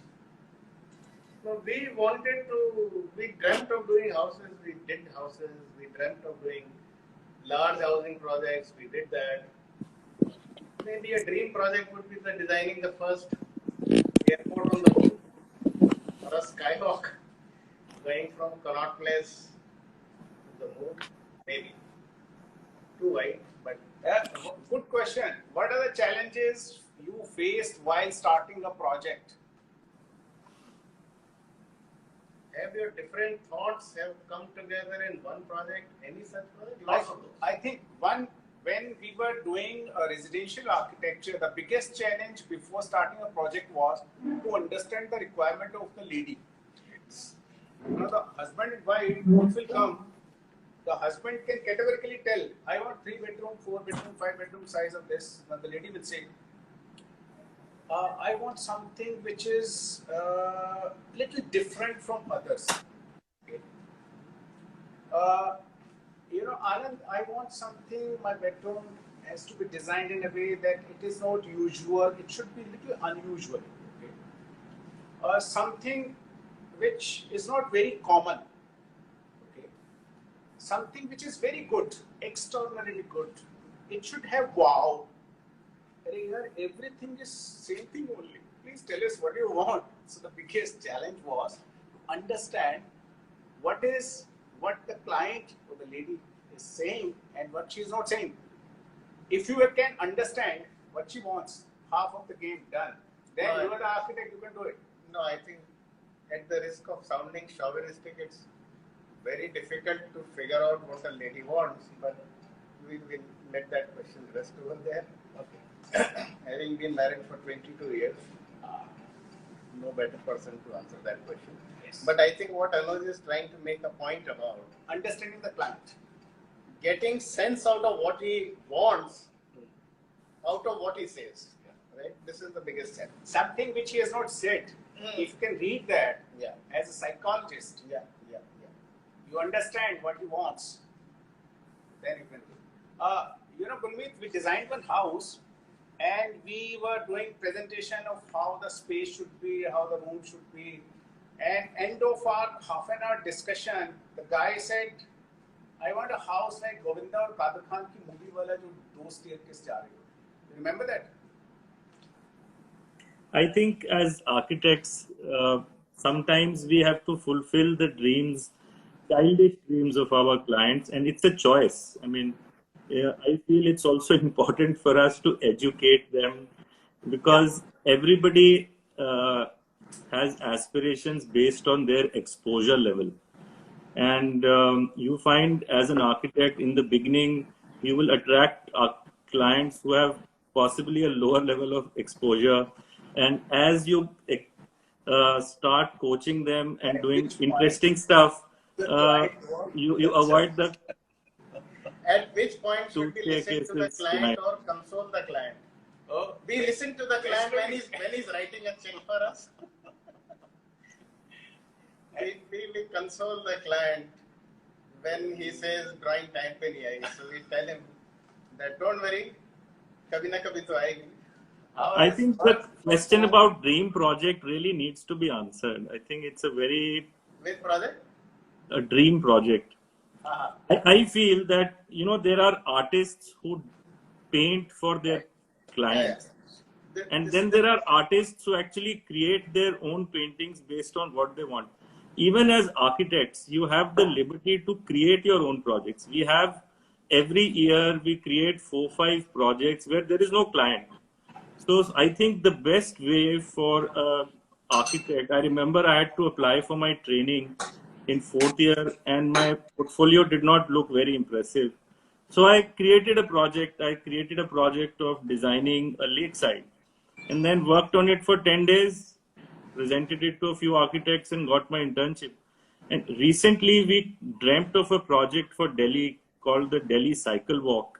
A: No, we dreamt of doing houses, we did houses, we dreamt of doing large housing projects, we did that. Maybe a dream project would be the designing the first airport on the moon or a skywalk going from Connaught Place to the moon. Maybe. Too wide, but
B: Good question. What are the challenges you faced while starting a project?
A: have your different thoughts have come together in one project? Any such project? Lots of those.
B: I think when we were doing a residential architecture, the biggest challenge before starting a project was to understand the requirement of the lady. The husband and wife both will come. The husband can categorically tell, I want 3-bedroom, 4-bedroom, 5-bedroom size of this. And the lady will say, I want something which is little different from others. Okay. Anand, I want something, my bedroom has to be designed in a way that it is not usual, it should be little unusual. Okay. Something which is not very common. Okay. Something which is very good, extraordinarily good. It should have wow. Here, everything is same thing only. Please tell us what you want. So the biggest challenge was to understand what the client or the lady is saying and what she is not saying. If you can understand what she wants, half of the game done. Then
A: No,
B: you are the architect, you can do it.
A: No, I think at the risk of sounding chauvinistic, it's very difficult to figure out what a lady wants, but we will let that question rest over there.
B: Okay.
A: Having been married for 22 years, no better person to answer that question.
B: Yes.
A: But I think what Anuj is trying to make a point about,
B: Understanding the client.
A: getting sense out of what he wants, out of what he says. Right? This is the biggest challenge.
B: Something which he has not said. If you can read that
A: Yeah,
B: as a psychologist,
A: yeah.
B: you understand what he wants, then you can do. Gurmeet, we designed one house and we were doing presentation of how the space should be, how the room should be. And end of our half-an-hour discussion, the guy said, I want a house like Govinda or Kader Khan ki movie wala jo do staircase ja rahi ho. You remember that?
C: I think as architects, sometimes we have to fulfill the dreams, childish dreams of our clients, and it's a choice. I mean, I feel it's also important for us to educate them because everybody has aspirations based on their exposure level. And you find as an architect in the beginning, you will attract clients who have possibly a lower level of exposure. And as you start coaching them and doing interesting stuff, you avoid the
A: At which point should we listen to the
C: cases,
A: client or console the client? We listen to the client when he's writing a check for us. we console the client when he says drawing time pe nahi aayi. So we tell him that don't worry, kabhi na kabhi to aayegi.
C: I think the question about dream project really needs to be answered. I think it's a very
A: Which project?
C: a dream project.
A: Uh-huh.
C: I feel that there are artists who paint for their clients, and then there are artists who actually create their own paintings based on what they want. Even as architects, you have the liberty to create your own projects. We have every year we create 4-5 projects where there is no client. So I think the best way for an architect, I remember I had to apply for my training in 4th year and my portfolio did not look very impressive. So I created a project. I created a project of designing a lakeside and then worked on it for 10 days, presented it to a few architects and got my internship. And recently we dreamt of a project for Delhi called the Delhi Cycle Walk.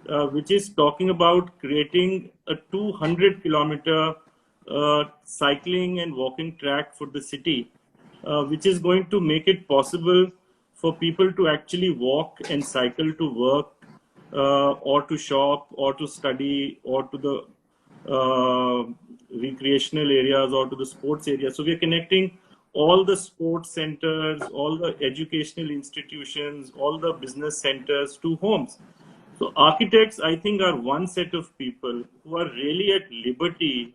C: Which is talking about creating a 200-kilometer cycling and walking track for the city, which is going to make it possible for people to actually walk and cycle to work or to shop or to study or to the uh, recreational areas or to the sports areas. So we are connecting all the sports centers, all the educational institutions, all the business centers to homes. So architects, I think, are one set of people who are really at liberty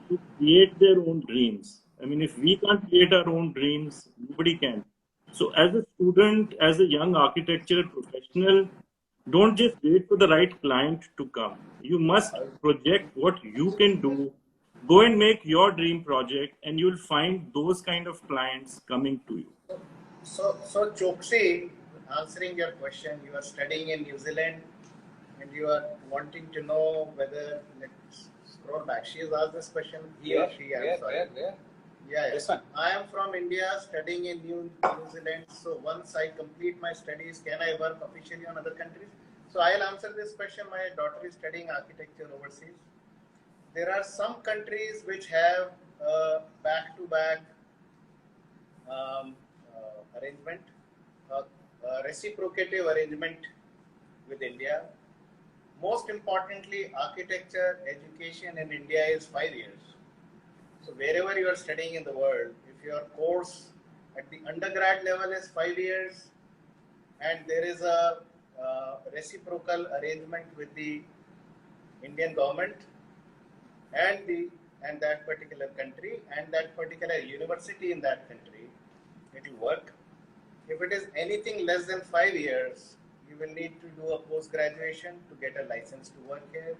C: to create their own dreams. I mean, if we can't create our own dreams, nobody can. So, as a student, as a young architecture professional, don't just wait for the right client to come. You must project what you can do. Go and make your dream project, and you'll find those kind of clients coming to you.
A: So Choksi, answering your question, you are studying in New Zealand and you are wanting to know whether, let's scroll back. She has asked this question. He or she, I'm sorry.
B: Where?
A: Yeah,
B: This one.
A: I am from India, studying in New Zealand. So once I complete my studies, can I work officially on other countries? So I'll answer this question. My daughter is studying architecture overseas. There are some countries which have back-to-back arrangement, reciprocative arrangement with India. Most importantly, architecture education in India is 5 years. So wherever you are studying in the world, if your course at the undergrad level is 5 years and there is a reciprocal arrangement with the Indian government and that particular country and that particular university in that country, it will work. If it is anything less than 5 years, you will need to do a post-graduation to get a license to work here.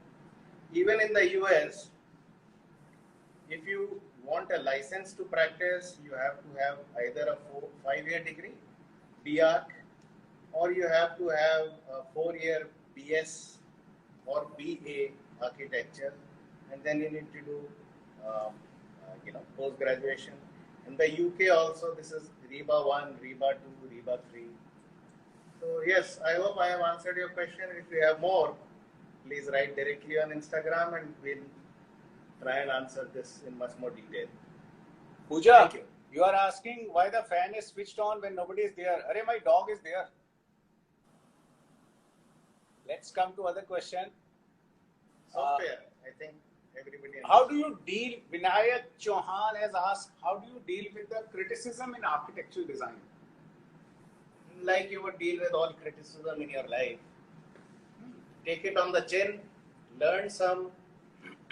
A: Even in the US, if you want a license to practice, you have to have either a 5-year degree, BArch, or you have to have a 4-year BS or BA architecture, and then you need to do post-graduation. In the UK also, this is RIBA 1, RIBA 2, RIBA 3. So yes, I hope I have answered your question. If you have more, please write directly on Instagram and we'll try and answer this in much more detail.
B: Pooja, you are asking why the fan is switched on when nobody is there. Arey, my dog is there. Let's come to other question.
A: Software, I think everybody.
B: How do you deal, Vinayak Chauhan has asked, how do you deal with the criticism in architectural design?
A: Like you would deal with all criticism in your life. Take it on the chin, learn some,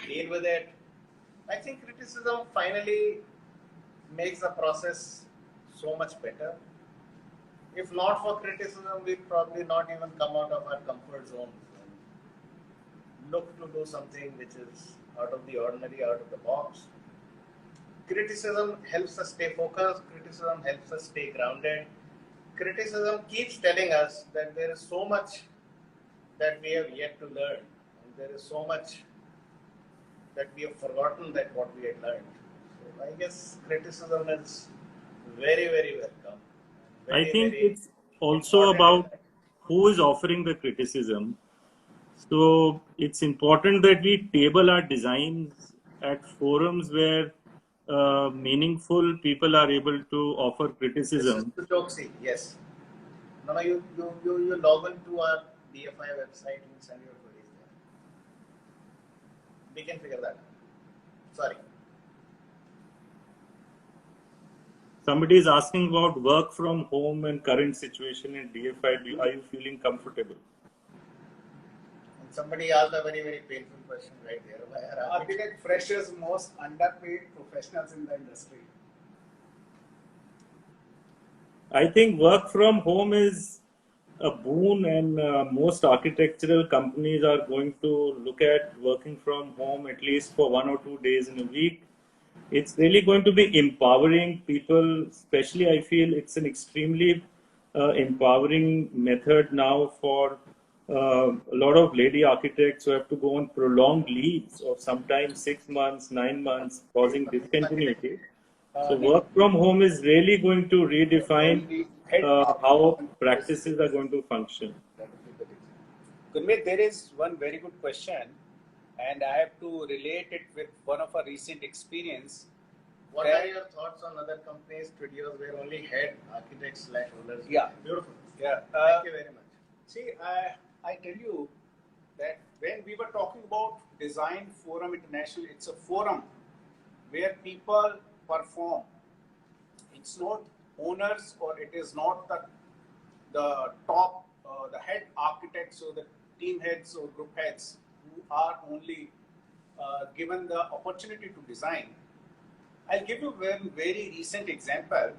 A: deal with it. I think criticism finally makes the process so much better. If not for criticism, we'd probably not even come out of our comfort zones and look to do something which is out of the ordinary, out of the box. Criticism helps us stay focused, criticism helps us stay grounded. Criticism keeps telling us that there is so much that we have yet to learn, and there is so much that we have forgotten that what we had learned. So I guess criticism is very, very welcome.
C: I think it's also about who is offering the criticism. So it's important that we table our designs at forums where meaningful people are able to offer criticism.
A: This is Choksi, yes. No, you log on to our DFI website and send your queries there. We can figure that out. Sorry.
C: Somebody is asking about work from home and current situation in DFI. Are you feeling comfortable?
A: And somebody asked a very, very painful question right there. Why are
B: Architect freshers most underpaid professionals in the industry?
C: I think work from home is a boon, and most architectural companies are going to look at working from home at least for 1 or 2 days in a week. It's really going to be empowering people, especially I feel it's an extremely empowering method now for a lot of lady architects who have to go on prolonged leaves of sometimes 6 months, 9 months, causing discontinuity. So work from home is really going to redefine how practices are going to function.
B: Gurmeet, there is one very good question, and I have to relate it with one of our recent experience.
A: What are your thoughts on other companies' studios where only head architects / owners?
B: Yeah.
A: Beautiful.
B: Yeah.
A: Thank you very much.
B: See, I tell you, that when we were talking about Design Forum International, it's a forum where people perform. It's not owners, or it is not the top, the head architects or the team heads or group heads who are only given the opportunity to design. I'll give you one very recent example.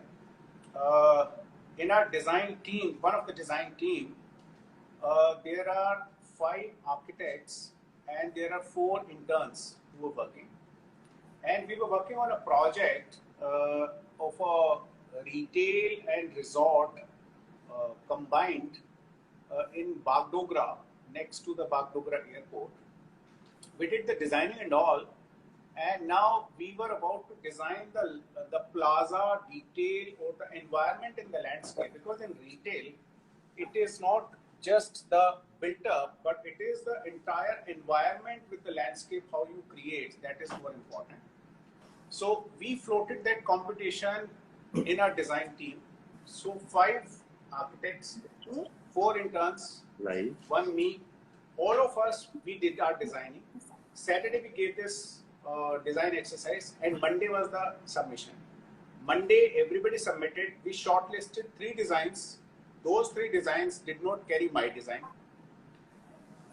B: In our design team, one of the design team, there are 5 architects and there are 4 interns who are working. And we were working on a project of a retail and resort combined in Bagdogra, next to the Bagdogra airport. We did the designing and all, and now we were about to design the plaza detail or the environment in the landscape, because in retail, it is not just the built up, but it is the entire environment with the landscape, how you create, that is more important. So we floated that competition in our design team. So 5 architects, 4 interns,
C: Right.
B: 1 me, all of us, we did our designing. Saturday we gave this design exercise, and Monday was the submission. Monday everybody submitted. We shortlisted 3 designs. Those 3 designs did not carry my design.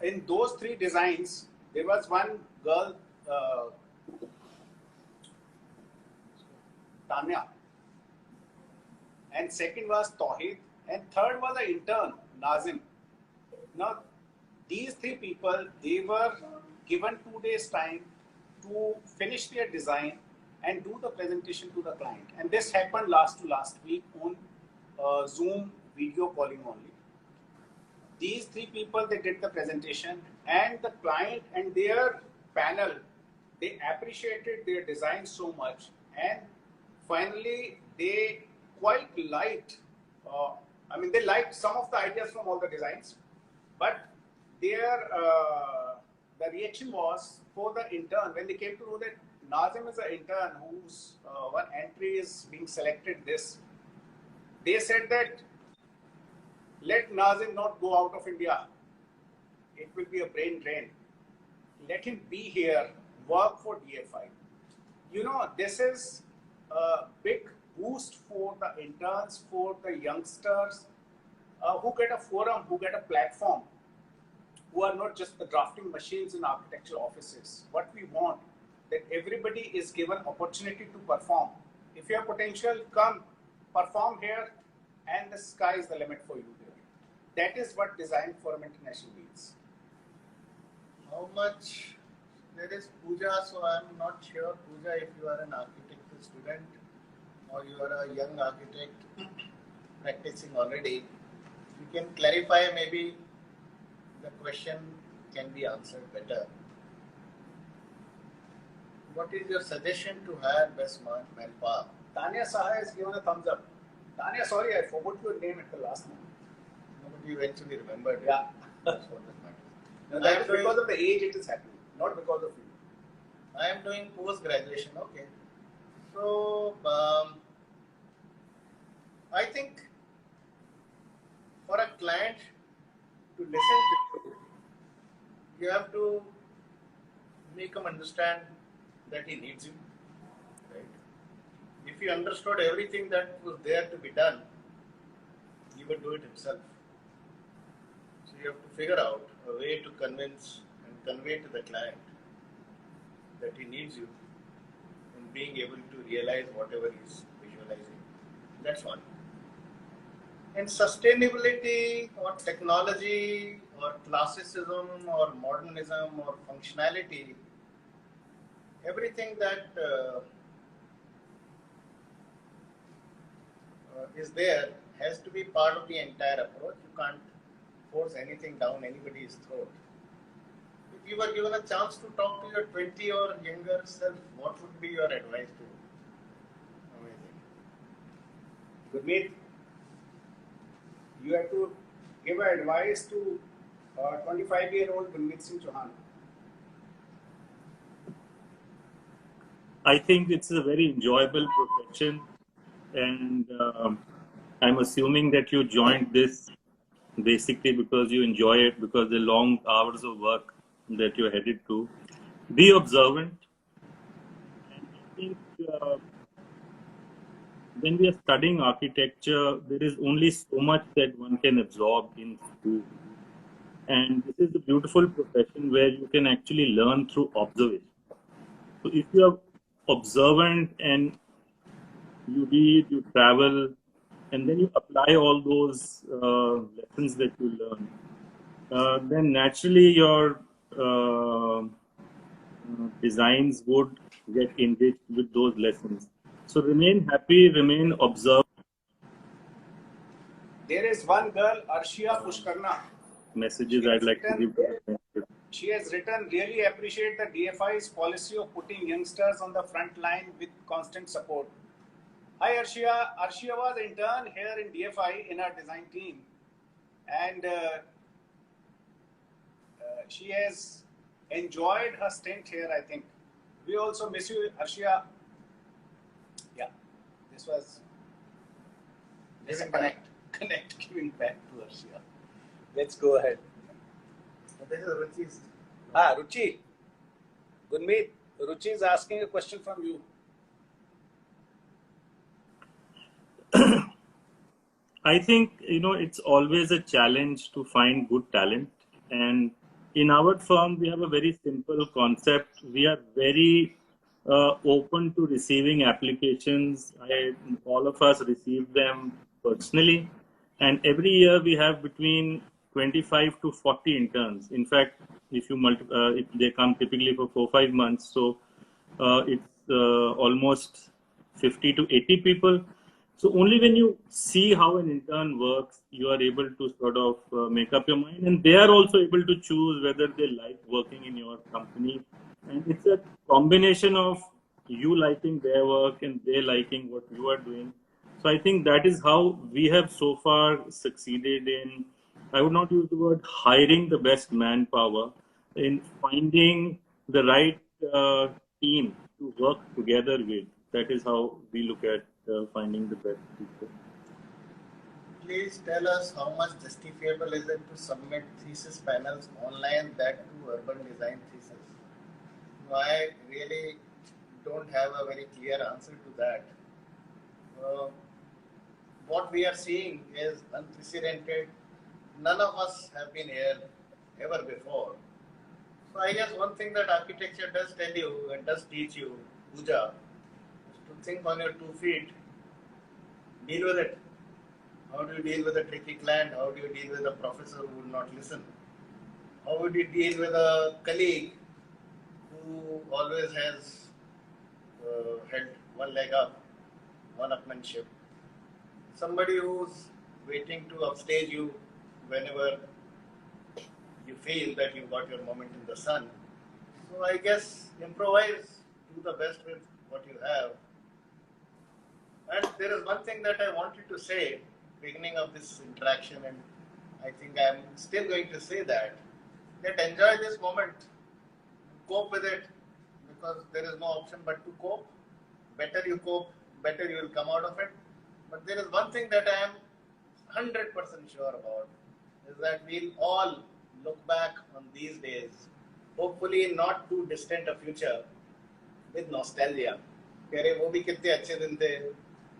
B: In those 3 designs, there was one girl, Tanya, and second was Tawheed, and third was an intern, Nazim. Now, these 3 people, they were given 2 days time to finish their design and do the presentation to the client. And this happened last week on Zoom video calling only. These 3 people, they did the presentation, and the client and their panel, they appreciated their design so much, and finally they quite liked, they liked some of the ideas from all the designs, but their the reaction was for the intern, when they came to know that Nazim is an intern whose one entry is being selected this, they said that let Nazim not go out of India. It will be a brain drain. Let him be here, work for DFI. You know, this is a big boost for the interns, for the youngsters who get a forum, who get a platform, who are not just the drafting machines in architectural offices. What we want, that everybody is given opportunity to perform. If you have potential, come, perform here, and the sky is the limit for you there. That is what Design Forum International means.
A: How much there is Pooja, so I am not sure, Pooja, if you are an architecture student or you are a young architect practicing already, you can clarify, maybe the question can be answered better. What is your suggestion to hire best manpower?
B: Tanya Saha has given a thumbs up. Tanya, sorry, I forgot your name at the last moment.
A: Nobody eventually remembered.
B: Yeah.
A: That's what that matters.
B: No, that is because of the age it is happening, not because of you.
A: I am doing post-graduation, okay. So, I think for a client to listen to you, you have to make him understand that he needs you, right? If he understood everything that was there to be done, he would do it himself. So you have to figure out a way to convince and convey to the client that he needs you in being able to realize whatever he's visualizing. That's one. And sustainability or technology or classicism or modernism or functionality, everything that is there has to be part of the entire approach. You can't force anything down anybody's throat. If you were given a chance to talk to your 20 or younger self, what would be your advice to him?
B: Gurmeet, you have to give advice to 25-year-old Gurmeet Singh Chauhan.
C: I think it's a very enjoyable profession, and I'm assuming that you joined this basically because you enjoy it, because the long hours of work that you're headed to. Be observant. And I think when we are studying architecture, there is only so much that one can absorb in school. And this is a beautiful profession where you can actually learn through observation. So if you are observant and you read, you travel, and then you apply all those lessons that you learn, then naturally your designs would get enriched with those lessons. So remain happy, remain observant.
B: There is one girl, Arshia Pushkarna.
C: Messages I'd like to give to the friendship.
B: She has written, really appreciate the DFI's policy of putting youngsters on the front line with constant support. Hi Arshia. Arshia was intern here in DFI in our design team. And she has enjoyed her stint here, I think. We also miss you, Arshia. Yeah, this was connect giving back to Arshia. Let's go ahead.
A: This is Ruchi's.
B: Ruchi. Gurmeet, Ruchi is asking a question from you.
C: I think, it's always a challenge to find good talent. And in our firm, we have a very simple concept. We are very open to receiving applications. All of us receive them personally. And every year we have between 25 to 40 interns. In fact, if they come typically for 4-5 months, so it's almost 50 to 80 people. So only when you see how an intern works, you are able to sort of make up your mind, and they are also able to choose whether they like working in your company. And it's a combination of you liking their work and they liking what you are doing. So I think that is how we have so far succeeded in, I would not use the word hiring the best manpower, in finding the right team to work together with. That is how we look at finding the best people.
A: Please tell us how much justifiable is it to submit thesis panels online, that to urban design thesis? I really don't have a very clear answer to that. What we are seeing is unprecedented. None of us have been here ever before. So I guess one thing that architecture does tell you and does teach you, Pooja, is to think on your 2 feet, deal with it. How do you deal with a tricky client? How do you deal with a professor who would not listen? How would you deal with a colleague who always has had one leg up, one-upmanship? Somebody who's waiting to upstage you whenever you feel that you got your moment in the sun. So I guess improvise, do the best with what you have. And there is one thing that I wanted to say beginning of this interaction, and I think I'm still going to say that enjoy this moment, cope with it, because there is no option but to cope. Better you cope, better you will come out of it. But there is one thing that I am 100% sure about, is that we'll all look back on these days, hopefully in not too distant a future, with nostalgia.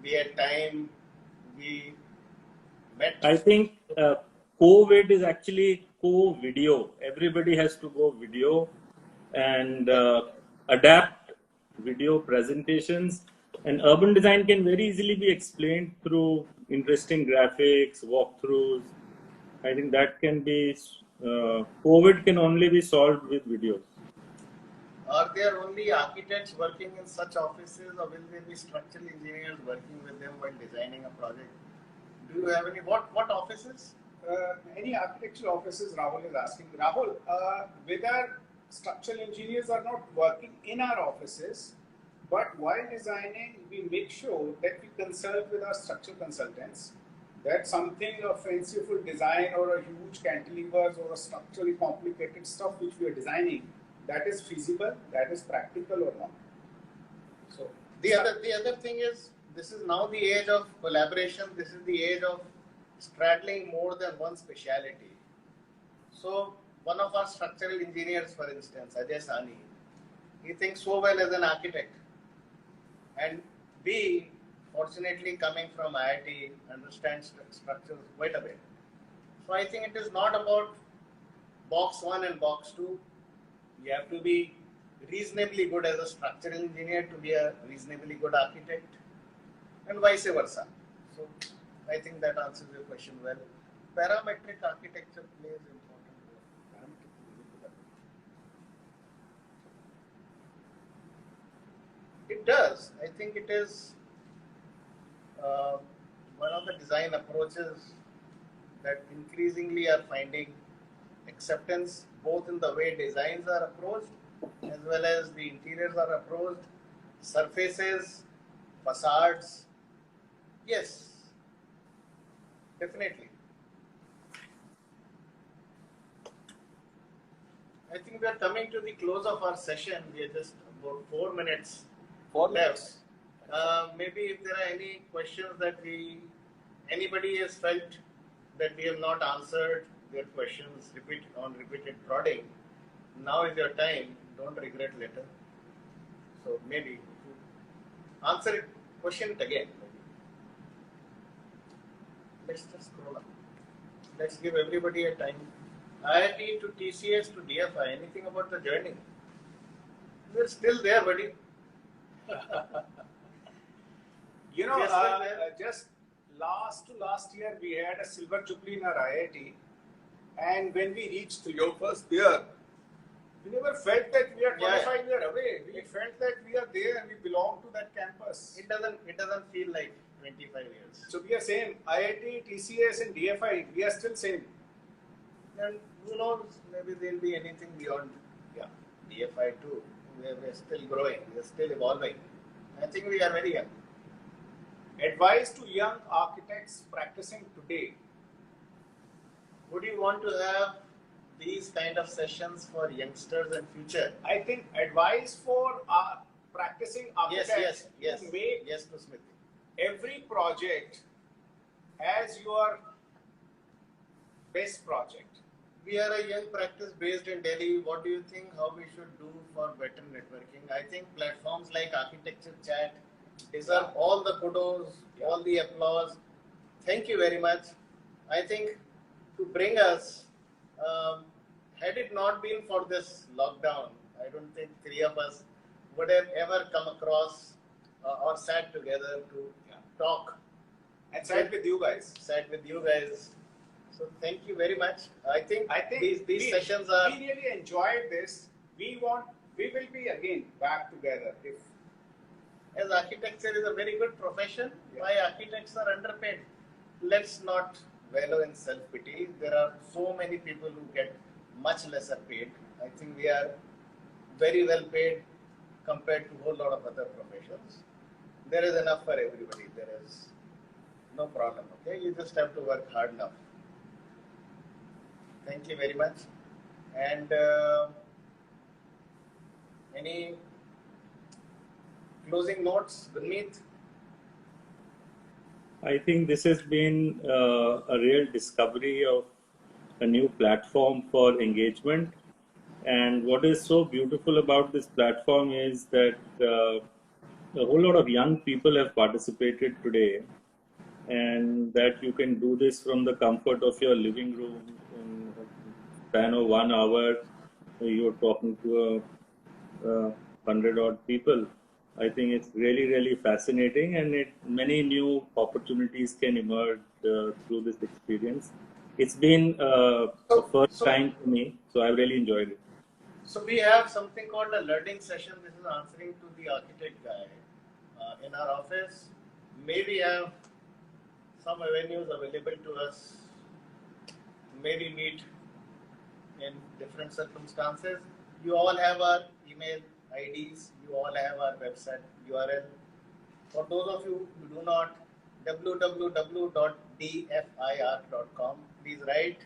A: We had time, we met.
C: I think COVID is actually co-video. Everybody has to go video and adapt video presentations. And urban design can very easily be explained through interesting graphics, walkthroughs. I think that can be, COVID can only be solved with videos.
A: Are there only architects working in such offices, or will there be structural engineers working with them while designing a project? Do you have any, what offices?
B: Any architectural offices, Rahul is asking. Rahul, whether structural engineers are not working in our offices, but while designing, we make sure that we consult with our structural consultants that something of fanciful design or a huge cantilevers or a structurally complicated stuff which we are designing, that is feasible, that is practical or not.
A: So the other thing is, this is now the age of collaboration. This is the age of straddling more than one speciality. So one of our structural engineers, for instance, Ajay Sani, he thinks so well as an architect. And B, fortunately coming from IIT, understands structures quite a bit. So I think it is not about box 1 and box 2. You have to be reasonably good as a structural engineer to be a reasonably good architect, and vice versa. So I think that answers your question well. Parametric architecture plays important role. It does. I think it is one of the design approaches that increasingly are finding acceptance both in the way designs are approached as well as the interiors are approached, surfaces, facades. Yes, definitely. I think we are coming to the close of our session. We are just about 4 minutes left. Maybe if there are any questions that anybody has felt that we have not answered their questions repeated prodding, now is your time. Don't regret later. So maybe answer it, question it again. Maybe. Let's just scroll up. Let's give everybody a time. IIT to TCS to DFI. Anything about the journey? We're still there, buddy.
B: You know, just last year we had a silver jubilee in our IIT, and when we reached your first year, we never felt that we are 25 years away. We felt that we are there and we belong to that campus.
A: It doesn't feel like 25 years.
B: So we are same. IIT, TCS, and DFI. We are still same.
A: And who knows? Maybe there will be anything beyond. Yeah, DFI too. We're still growing. We're still evolving. I think we are very young.
B: Advice to young architects practicing today.
A: Would you want to have these kind of sessions for youngsters and future?
B: I think advice for practicing architects
A: yes.
B: to make
A: yes to Smith.
B: Every project as your best project.
A: We are a young practice based in Delhi. What do you think how we should do for better networking? I think platforms like Architecture Chat deserve all the kudos, all the applause. Thank you very much. I think to bring us, had it not been for this lockdown, I don't think three of us would have ever come across or sat together to talk.
B: And sat with you guys.
A: So thank you very much. I think these sessions are.
B: We really enjoyed this. We will be again back together.
A: As architecture is a very good profession, why architects are underpaid? Let's not wallow in self-pity. There are so many people who get much lesser paid. I think we are very well paid compared to a whole lot of other professions. There is enough for everybody. There is no problem. Okay, you just have to work hard enough. Thank you very much. And any closing notes, Gurmeet?
C: I think this has been a real discovery of a new platform for engagement. And what is so beautiful about this platform is that a whole lot of young people have participated today, and that you can do this from the comfort of your living room in a span of 1 hour. You're talking to 100-odd people. I think it's really, really fascinating, and many new opportunities can emerge through this experience. It's been the first time for me, so I really enjoyed it.
A: So we have something called a learning session. This is answering to the architect guy in our office. Maybe have some avenues available to us. Maybe meet in different circumstances. You all have our email IDs. You all have our website URL. For those of you who do not, www.dfir.com. Please write.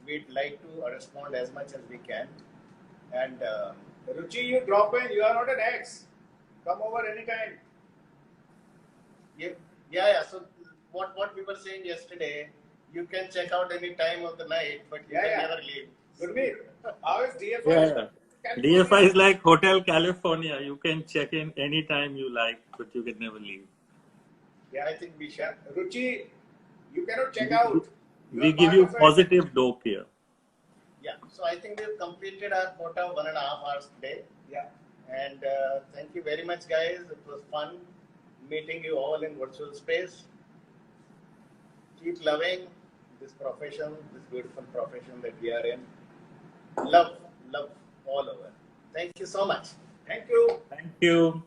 A: We'd like to respond as much as we can. And
B: Ruchi, you drop in. You are not an ex. Come over anytime.
A: Yeah. So what we were saying yesterday, you can check out any time of the night, but you can never leave.
B: Gurmeet, how is DFI?
C: Yeah. DFI is like Hotel California. You can check in anytime you like, but you can never leave.
A: Yeah, I think we shall.
B: Ruchi, you cannot check out.
C: We give you positive dope here.
A: Yeah, so I think we've completed our quota of 1.5 hours today.
B: Yeah.
A: And thank you very much, guys. It was fun meeting you all in virtual space. Keep loving this profession, this beautiful profession that we are in. Love all over. Thank you so much.
B: Thank you.
C: Thank you.